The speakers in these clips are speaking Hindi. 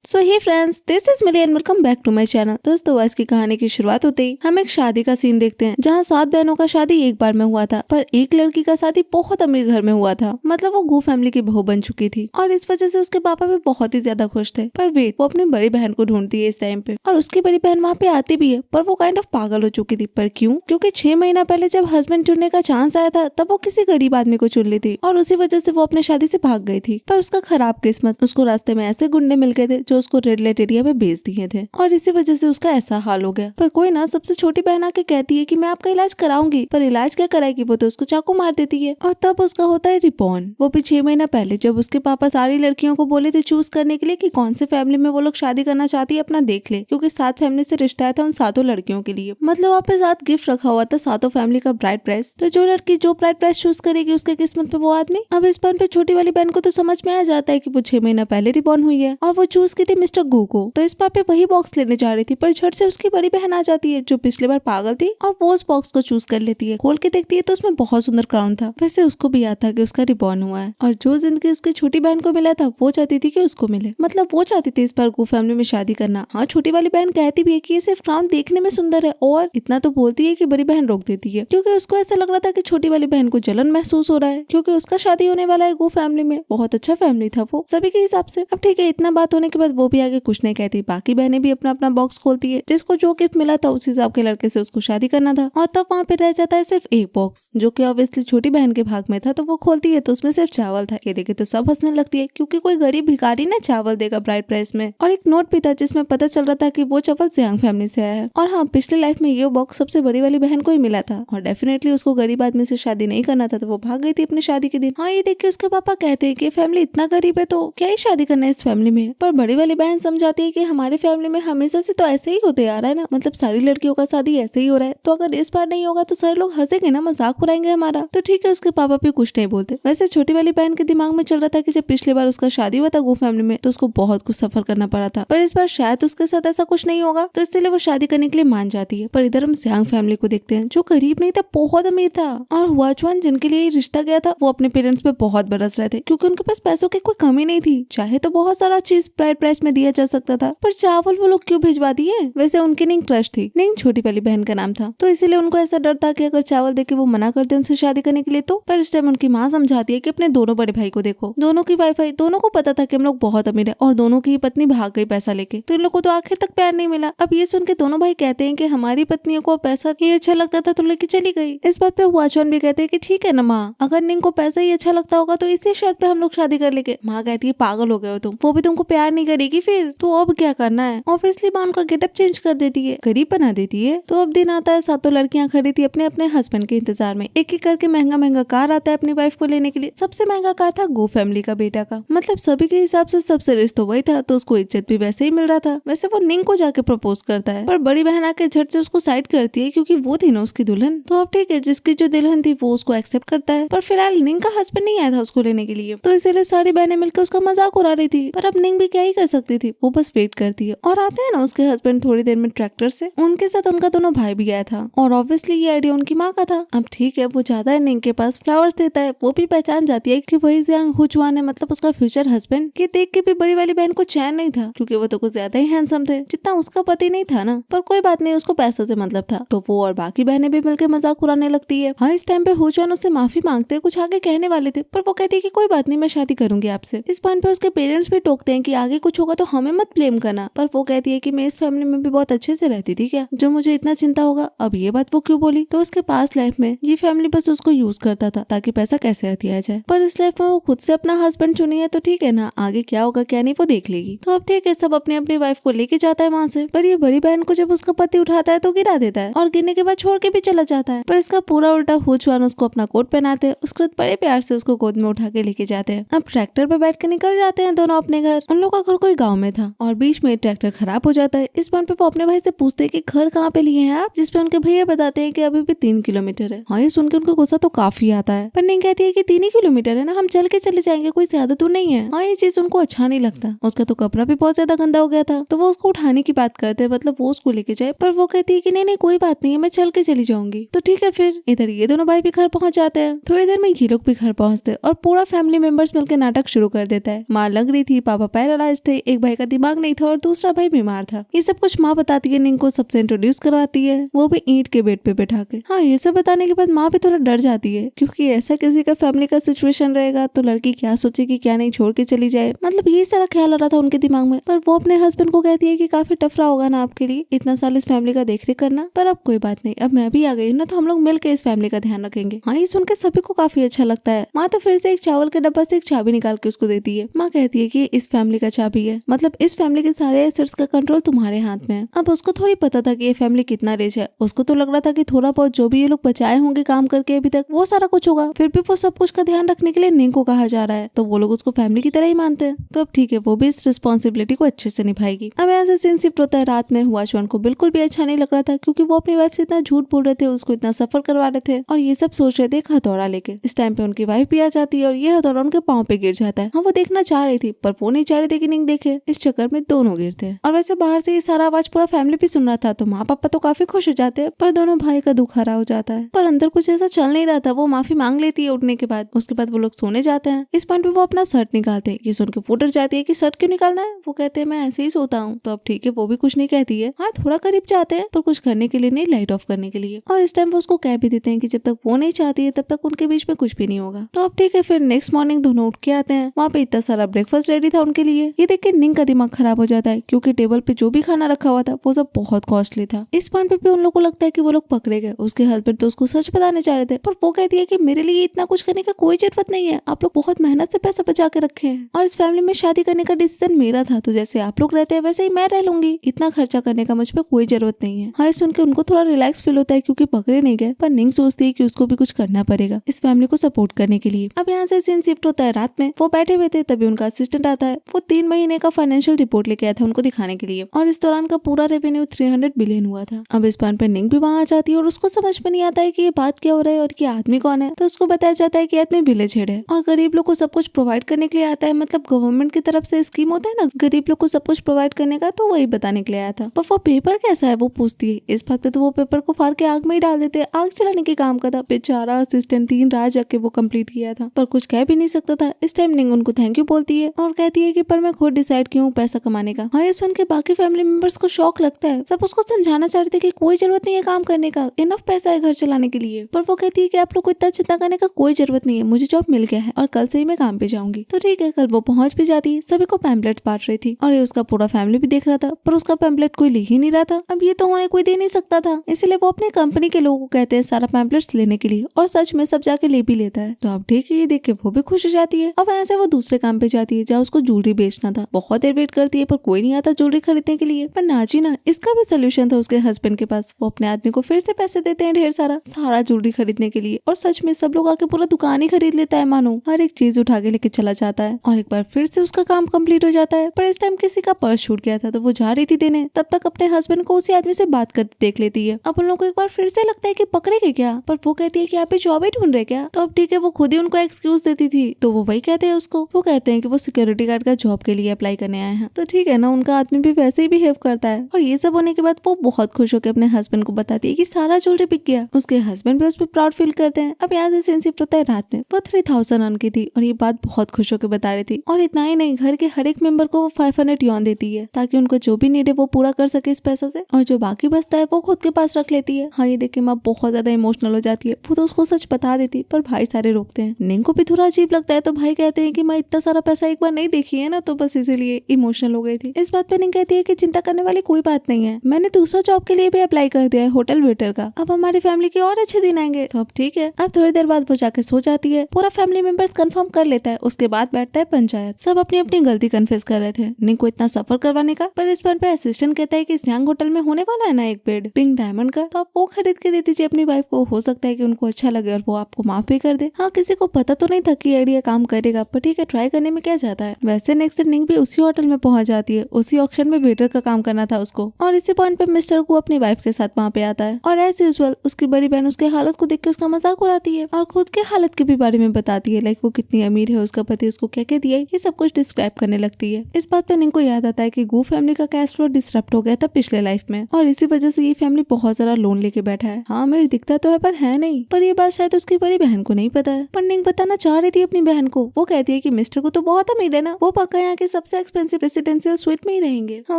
So hey friends, this is Mili and welcome back to my channel. दोस्तों, आज की कहानी की शुरुआत होते ही हम एक शादी का सीन देखते हैं, जहां 7 बहनों का शादी एक बार में हुआ था, पर एक लड़की का शादी बहुत अमीर घर में हुआ था। मतलब वो गू फैमिली की बहू बन चुकी थी और इस वजह से उसके पापा भी बहुत ही ज्यादा खुश थे। पर वेट, वो अपनी बड़ी बहन को ढूंढती है इस टाइम पे, और उसकी बड़ी बहन वहाँ पे आती भी है, पर वो काइंड ऑफ पागल हो चुकी थी। पर क्यों? क्योंकि 6 महीना पहले जब हस्बैंड चुनने का चांस आया था, तब वो किसी गरीब आदमी को चुन ली थी और उसी वजह से वो अपने शादी से भाग गई थी। पर उसका खराब किस्मत, उसको रास्ते में ऐसे गुंडे मिल गए थे जो उसको रेड लाइट एरिया में बेच दिए थे और इसी वजह से उसका ऐसा हाल हो गया। पर कोई ना सबसे छोटी बहन आके कहती है कि मैं आपका इलाज कराऊंगी, पर इलाज क्या कराएगी? वो तो उसको चाकू मार देती है। और तब उसका होता है रिबॉर्न। वो भी 6 महीना पहले, जब उसके पापा सारी लड़कियों को बोले थे चूज करने के लिए कि कौन से फैमिली में वो लोग शादी करना चाहती है, अपना देख ले, क्योंकि 7 फैमिली से रिश्ता आया था उन 7 लड़कियों के लिए। मतलब वहाँ पे 7 गिफ्ट रखा हुआ था, 7 फैमिली का ब्राइड प्राइस। तो जो लड़की जो ब्राइड प्राइस चूज करेगी उसके किस्मत पे वो आदमी। अब इस पॉइंट पे छोटी वाली बहन को तो समझ में आ जाता है कि वो 6 महीना पहले रिबॉर्न हुई है और वो चूज की थी मिस्टर गू को। तो इस बार पे वही बॉक्स लेने जा रही थी, पर झट से उसकी बड़ी बहन आ जाती है जो पिछली बार पागल थी और वो उस बॉक्स को चूज कर लेती है। खोल के देखती है तो उसमें बहुत सुंदर क्राउन था। वैसे उसको भी याद था कि उसका रिबॉर्न हुआ है और जो जिंदगी उसकी छोटी बहन को मिला था वो चाहती थी कि उसको मिले। मतलब वो चाहती थी इस बार गू फैमिली में शादी करना। हाँ, छोटी वाली बहन कहती भी है कि ये सिर्फ क्राउन देखने में सुंदर है, और इतना तो बोलती है कि बड़ी बहन रोक देती है, क्योंकि उसको ऐसा लग रहा था कि छोटी वाली बहन को जलन महसूस हो रहा है, क्योंकि उसका शादी होने वाला है गू फैमिली में। बहुत अच्छा फैमिली था वो सभी के हिसाब से। अब ठीक है, इतना बात होने के बाद वो भी आगे कुछ नहीं कहती। बाकी बहनें भी अपना अपना बॉक्स खोलती है, जिसको जो गिफ्ट मिला था उस हिसाब के लड़के से उसको शादी करना था। और तब वहाँ पे रह जाता है सिर्फ एक बॉक्स, जो कि ऑब्वियसली छोटी बहन के भाग में था। तो वो खोलती है तो उसमें सिर्फ चावल था। ये देखे तो सब हंसने लगती है, क्योंकि कोई गरीब भिखारी ना चावल देगा ब्राइड प्राइस में। और एक नोट भी था जिसमें पता चल रहा था कि वो चावल जियांग फैमिली से आया है। और हाँ, पिछले लाइफ में ये बॉक्स सबसे बड़ी वाली बहन को ही मिला था और डेफिनेटली उसको गरीब आदमी से शादी नहीं करना था, तो वो भाग गई थी अपनी शादी के दिन। हाँ, ये देख के उसके पापा कहते हैं कि फैमिली इतना गरीब है तो क्या ही शादी करना है इस फैमिली में। पर बड़ी वाली बहन समझाती है कि हमारे फैमिली में हमेशा से तो ऐसे ही होते आ रहा है ना, मतलब सारी लड़कियों का शादी ऐसे ही हो रहा है, तो अगर इस बार नहीं होगा तो सारे लोग हंसेंगे ना, मजाक उड़ाएंगे हमारा। तो ठीक है, उसके पापा भी कुछ नहीं बोलते। वैसे छोटी वाली बहन के दिमाग में चल रहा था कि जब पिछली बार उसका शादी हुआ था गो फैमिली में, तो उसको बहुत कुछ सफर करना पड़ा था, पर इस बार शायद उसके साथ ऐसा कुछ नहीं होगा, तो इसलिए वो शादी करने के लिए मान जाती है। पर इधर हम जियांग फैमिली को देखते हैं, जो गरीब नहीं था, बहुत अमीर था। और हुआचुआन जिनके लिए रिश्ता गया था, वो अपने पेरेंट्स पे बहुत बरस रहे थे, क्योंकि उनके पास पैसों की कोई कमी नहीं थी। चाहे तो बहुत सारा चीज ब्राइड प्राइस में दिया जा सकता था, पर चावल वो लोग क्यों भिजवा दिए? वैसे उनकी निंग क्रश थी, निंग छोटी वाली बहन का नाम था, तो इसीलिए उनको ऐसा डर था कि अगर चावल देके वो मना कर दे उनसे शादी करने के लिए तो। पर इस टाइम उनकी माँ समझाती है कि अपने दोनों बड़े भाई को देखो, दोनों की वाईफाई, दोनों को पता था कि हम लोग बहुत अमीर है और दोनों की पत्नी भाग गई पैसा लेके, तो इन लोग को तो आखिर तक प्यार नहीं मिला। अब ये सुन के दोनों भाई कहते हैं कि हमारी पत्नियों को पैसा ही अच्छा लगता था तो लेके चली गई। इस बात पे हुआचुआन भी कहते हैं कि ठीक है ना माँ, अगर निंग को पैसा ही अच्छा लगता होगा तो इसी शर्त पे हम लोग शादी कर लेंगे। माँ कहती है पागल हो गए हो तुम, वो भी तुमको प्यार नहीं करेगी फिर तो अब क्या करना है? ऑब्वियसली माँ उनका गेटअप चेंज कर देती है, गरीब बना देती है। तो अब दिन आता है, 7 लड़कियां खड़ी थी अपने अपने हस्बैंड के इंतजार में। एक एक करके महंगा महंगा कार आता है अपनी वाइफ को लेने के लिए। सबसे महंगा कार था गो फैमिली का बेटा का, मतलब सभी के हिसाब से सबसे रिश्ता वही था, तो उसको इज्जत भी वैसे ही मिल रहा था। वैसे वो निंग को जाके प्रपोज करता है, पर बड़ी बहन आके झट से उसको साइड करती है, क्योंकि वो थी ना उसकी दुल्हन। तो अब ठीक है, जिसकी जो दुल्हन थी वो उसको एक्सेप्ट करता है, पर फिलहाल निंग का हस्बैंड नहीं आया था उसको लेने के लिए, तो इसीलिए सारी बहनें मिलकर उसका मजाक उड़ा रही थी। पर अब निंग भी क्या ही कर सकती थी, वो बस वेट करती है। और आते हैं ना उसके हस्बैंड थोड़ी देर में ट्रैक्टर से, उनके साथ उनका दोनों भाई भी गया था और ऑब्वियसली ये आइडिया उनकी माँ का था। अब ठीक है, वो जाता है निंग के पास, फ्लावर्स देता है, वो भी पहचान जाती है कि वही जियांग हुचुआन है, मतलब उसका फ्यूचर हस्बैंड। ये देख के भी बड़ी वाली बहन को चैन नहीं था, क्योंकि वो तो कुछ ज्यादा ही हैंडसम थे, जितना उसका पति नहीं था ना। पर कोई बात नहीं, उसको पैसा से मतलब था, तो वो और बाकी बहनें भी मिलकर मजाक उड़ाने लगती है। हाँ, इस टाइम पे हुचुआन उससे माफी मांगते हैं, कुछ आगे कहने वाले थे, पर वो कहती है कि कोई बात नहीं, मैं शादी करूंगी आपसे। इस पॉइंट पे उसके पेरेंट्स भी टोकते हैं कि आगे कुछ होगा तो हमें मत ब्लेम करना, पर वो कहती है कि मैं इस फैमिली में भी बहुत अच्छे से रहती थी क्या, जो मुझे इतना चिंता होगा। अब ये बात वो क्यों बोली? तो उसके पास लाइफ में ये फैमिली बस उसको यूज करता था ताकि पैसा कैसे हथिया जाए, पर इस लाइफ में वो खुद से अपना हस्बैंड चुनी है, तो ठीक है ना, आगे क्या होगा क्या नहीं वो देख लेगी। तो अब ठीक है, सब अपनी अपनी वाइफ को लेके जाता है वहाँ से, पर ये बड़ी बहन को जब उसका पति उठाता है तो गिरा देता है और गिरने के बाद छोड़ के भी चला जाता है। पर इसका पूरा उल्टा हुचुआन उसको अपना कोट पहनाते हैं, उसके बाद बड़े प्यार से उसको गोद में उठा के लेके जाते हैं। अब ट्रैक्टर पे बैठ के निकल जाते हैं दोनों अपने घर। उन लोगों का घर कोई गाँव में था और बीच में ट्रैक्टर खराब हो जाता है। इस पॉइंट पे वो अपने भाई से पूछते हैं कि घर कहाँ पे लिए हैं आप, जिसपे उनके भैया बताते हैं कि अभी भी 3 किलोमीटर है। हाँ, ये सुनकर उनको गुस्सा तो काफी आता है, पर नहीं कहती है कि 3 ही किलोमीटर है ना, हम चल के चले जाएंगे, कोई ज्यादा दूर नहीं है। हाँ, ये चीज उनको अच्छा नहीं लगता। उसका तो कपड़ा भी बहुत ज्यादा गंदा हो गया था, तो वो उसको उठाने की बात करते हैं, मतलब वो उसको लेके जाए, पर वो कहती है कि नहीं नहीं कोई बात नहीं है, मैं चल के चली जाऊंगी। तो ठीक है, फिर इधर ये दोनों भाई भी घर पहुंच जाते हैं। थोड़ी देर में ये लोग भी घर पहुंचते और पूरा फैमिली मेंबर्स मिलकर नाटक शुरू कर देता है। माँ लग रही थी, पापा पैरालाइज थे, से एक भाई का दिमाग नहीं था और दूसरा भाई बीमार था। ये सब कुछ माँ बताती है, निंग को सबसे इंट्रोड्यूस करवाती है, वो भी ईंट के बेड पे बैठा के। हाँ, ये सब बताने के बाद माँ भी थोड़ा डर जाती है, क्योंकि ऐसा किसी का फैमिली का सिचुएशन रहेगा तो लड़की क्या सोचेगी, क्या नहीं, छोड़ के चली जाए, मतलब ये सारा ख्याल आ रहा था उनके दिमाग में। पर वो अपने हस्बैंड को कहती है कि काफी टफ रहा होगा ना आपके लिए इतना साल इस फैमिली का देखरेख करना, पर अब कोई बात नहीं, अब मैं भी आ गई हूँ ना, तो हम लोग मिलकर इस फैमिली का ध्यान रखेंगे। हाँ, ये सुन के सभी को काफी अच्छा लगता है। माँ तो फिर से एक चावल के डब्बा से एक चाबी निकाल के उसको देती है। माँ कहती है कि इस फैमिली का चाबी है, मतलब इस फैमिली के सारे एसेट्स का कंट्रोल तुम्हारे हाथ में है। अब उसको थोड़ी पता था कि ये फैमिली कितना रिच है, उसको तो लग रहा था कि थोड़ा बहुत जो भी ये लोग बचाए होंगे काम करके अभी तक, वो सारा कुछ होगा। फिर भी वो सब कुछ का ध्यान रखने के लिए निंग को कहा जा रहा है, तो वो लोग उसको फैमिली की तरह ही मानते हैं। तो अब ठीक है, वो भी इस रिस्पॉन्सिबिलिटी को अच्छे से निभाएगी। अब यहाँ से सीन शिफ्ट होता है रात में। हुआचुआन को बिल्कुल भी अच्छा नहीं लग रहा था, क्योंकि वो अपनी वाइफ से इतना झूठ बोल रहे थे, उसको इतना सफर करवा रहे थे, और ये सब सोच रहे थे एक हथौड़ा लेके। इस टाइम पे उनकी वाइफ भी आ जाती है और ये हथौड़ा उनके पाँव पे गिर जाता है। हाँ, वो देखना चाह रही थी, पर वो नहीं चाह रही थी कि निंग देखे। इस चक्कर में दोनों गिरते हैं। और वैसे बाहर से ये सारा आवाज पूरा फैमिली भी सुन रहा था, तो माँ पापा तो काफी खुश हो जाते हैं, पर दोनों भाई का दुख हरा हो जाता है। पर अंदर कुछ ऐसा चल नहीं रहा था। वो माफी मांग लेती है उठने के बाद। उसके बाद वो लोग सोने जाते हैं। इस पॉइंट पे वो अपना शर्ट निकालते हैं। ये सुन के वो डर जाती है कि शर्ट क्यों निकालना है। वो कहते हैं मैं ऐसे ही सोता हूँ। तो अब ठीक है, वो भी कुछ नहीं कहती है। हाँ, थोड़ा करीब जाते हैं, पर कुछ करने के लिए नहीं, लाइट ऑफ करने के लिए। और इस टाइम वो उसको कह भी देते हैं कि जब तक वो नहीं चाहती है तब तक उनके बीच में कुछ भी नहीं होगा। तो अब ठीक है, फिर नेक्स्ट मॉर्निंग दोनों उठ के आते हैं। वहाँ पे इतना सारा ब्रेकफास्ट रेडी था उनके लिए। ये देख के निंग का दिमाग खराब हो जाता है, क्योंकि टेबल पे जो भी खाना रखा हुआ था वो सब बहुत कॉस्टली था। इस पॉइंट पे उन लोगों को लगता है कि वो लोग पकड़े गए। उसके हस्बैंड तो उसको सच बताने चाह रहे थे, पर वो कहती है कि मेरे लिए इतना कुछ करने का कोई जरूरत नहीं है, आप लोग बहुत मेहनत से पैसा बचा के रखे हैं, और इस फैमिली में शादी करने का डिसीजन मेरा था, तो जैसे आप लोग रहते हैं वैसे ही मैं रह लूंगी, इतना खर्चा करने का मुझ पे कोई जरूरत नहीं है। हाँ, सुन के उनको थोड़ा रिलैक्स फील होता है, क्योंकि पकड़े नहीं गए। पर निंग सोचती है कि उसको भी कुछ करना पड़ेगा इस फैमिली को सपोर्ट करने के लिए। अब यहाँ से सीन शिफ्ट होता है रात में। वो बैठे हुए थे, तभी उनका असिस्टेंट आता है। वो 3 महीने का फाइनेंशियल रिपोर्ट लेके आया था उनको दिखाने के लिए, और इस दौरान का पूरा रेवेन्यू 300 बिलियन हुआ था। अब इस पॉइंट पे निंग भी वहाँ आ जाती है, और उसको समझ में नहीं आता है कि ये बात क्या हो रहा है और ये आदमी कौन है। तो उसको बताया जाता है कि आदमी विलेज हेड है और गरीब लोग को सब कुछ प्रोवाइड करने के लिए आता है, मतलब गवर्नमेंट की तरफ से स्कीम होता है ना गरीब लोग को सब कुछ प्रोवाइड करने का, तो वही बताने के लिए आया था। पर वो पेपर कैसा है वो पूछती है। इस बात पे तो वो पेपर को फाड़ के आग में ही डाल देते हैं। आग चलाने के काम का था। बेचारा असिस्टेंट 3 रात जाके वो कंप्लीट किया था, पर कुछ कह भी नहीं सकता था। इस टाइम निंग उनको थैंक यू बोलती है और कहती है कि पर मैं खुद डिसाइड क्यों पैसा कमाने का। हाँ, ये सुन के बाकी फैमिली मेंबर्स को शौक लगता है। सब उसको समझाना चाहते थे कि कोई जरूरत नहीं है काम करने का, इनफ पैसा है घर चलाने के लिए। पर वो कहती है कि आप लोग को इतना चिंता करने का कोई जरूरत नहीं है, मुझे जॉब मिल गया है और कल से ही मैं काम पे जाऊंगी। तो ठीक है, कल वो पहुंच भी जाती है। सभी को पैम्पलेट बांट रही थी और ये उसका पूरा फैमिली भी देख रहा था, पर उसका पैम्पलेट कोई ले ही नहीं रहा था। अब ये तो उन्हें कोई दे नहीं सकता था, इसलिए वो अपने कंपनी के लोगों को कहते हैं सारा पैम्पलेट्स लेने के लिए, और सच में सब जाके ले भी लेता है। तो अब ठीक है, ये देख के वो भी खुश हो जाती है। अब ऐसे वो दूसरे काम पे जाती है जहाँ उसको ज्वेलरी बेचना था। बहुत देर वेट करती है, पर कोई नहीं आता ज्वेलरी खरीदने के लिए। पर नाजी ना, इसका भी सोल्यूशन था उसके हस्बैंड के पास। वो अपने आदमी को फिर से पैसे देते हैं ढेर सारा ज्वेलरी खरीदने के लिए, और सच में सब लोग आके पूरा दुकान ही खरीद लेता है, मानो हर एक चीज उठा के लेके चला जाता है। और एक बार फिर से उसका काम कंप्लीट हो जाता है। पर इस टाइम किसी का पर्स छूट गया था, तो वो जा रही थी देने, तब तक अपने हस्बैंड को उसी आदमी से बात करते देख लेती है। अब उन लोगों को एक बार फिर से लगता है कि पकड़ेगे क्या, पर वो कहती है कि आप जॉब ही ढूंढ रहे क्या। तो अब ठीक है, वो खुद ही उनको एक्सक्यूज देती थी, तो वो वही कहते हैं उसको। वो कहते हैं कि वो सिक्योरिटी गार्ड का जॉब के लिए अप्लाई करने आए हैं। तो ठीक है ना, उनका आदमी भी वैसे ही बिहेव करता है। और ये सब होने के बाद वो बहुत खुश होकर अपने हस्बैंड को बताती है कि सारा ज्वेलरी बिक गया। उसके हस्बैंड भी उस पर प्राउड फील करते हैं। अब यहाँ से सीन शिफ्ट होता है रात में। वो 3000 अर्न की थी और ये बात बहुत खुश होकर बता रही थी। और इतना ही नहीं, घर के हर एक मेंबर को वो 500 यॉन देती है, ताकि उनको जो भी नीड है वो पूरा कर सके इस पैसा से, और जो बाकी बचता है वो खुद के पास रख लेती है। हाँ, ये देख के माँ बहुत ज्यादा इमोशनल हो जाती है। वो तो उसको सच बता देती, पर भाई सारे रोकते हैं। निंग को भी थोड़ा अजीब लगता है, तो भाई कहते हैं कि मैं इतना सारा पैसा एक बार नहीं देखी है ना, तो बस इसीलिए इमोशनल हो गई थी। इस बात पे निंग कहती है कि चिंता करने वाली कोई बात नहीं है, मैंने दूसरा जॉब के लिए भी अप्लाई कर दिया है, होटल वेटर का। अब हमारी फैमिली के और अच्छे दिन आएंगे। तो अब ठीक है। अब थोड़ी देर बाद वो जाके सो जाती है। पूरा फैमिली मेंबर्स कंफर्म कर लेता है। उसके बाद बैठता है पंचायत। सब अपनी अपनी गलती कन्फेस कर रहे थे निंग को इतना सफर करवाने का। पर इस बार पे असिस्टेंट कहता है कि सियांग होटल में होने वाला है ना एक बेड पिंक डायमंड का, तो आप वो खरीद के दे दीजिए अपनी वाइफ को, हो सकता है कि उनको अच्छा लगे और वो आपको माफ भी कर दे। हाँ, किसी को पता तो नहीं था कि आइडिया काम करेगा, पर ठीक है, ट्राई करने में क्या जाता है। वैसे नेक्स्ट दिन निंग भी उसी होटल में पहुंच जाती है। उसी ऑक्शन में वेटर का काम करना था उसको, और इसी पॉइंट पे मिस्टर को अपनी वाइफ के साथ वहाँ पे आता है। और एज यूजुअल उसकी बड़ी बहन उसके हालत को देख के उसका मजाक उड़ाती है और खुद के हालत के भी बारे में बताती है, लाइक वो कितनी अमीर है, उसका पति उसको क्या क्या दिया है, ये सब कुछ डिस्क्राइब करने लगती है। इस बात पे निंग को याद आता है कि गू फैमिली का कैश फ्लो डिस्टर्ब हो गया था पिछले लाइफ में, और इसी वजह से ये फैमिली बहुत सारा लोन लेके बैठा है। हाँ, अमीर दिखता तो है पर है नहीं। पर ये बात शायद उसकी बड़ी बहन को नहीं पता है। पर निंग बताना चाह रही थी अपनी बहन को। वो कहती है कि मिस्टर को तो बहुत अमीर है ना, वो पक्का यहाँ के सबसे सबसे एक्सपेंसिव रेसिडेंशियल स्वीट में ही रहेंगे। हाँ,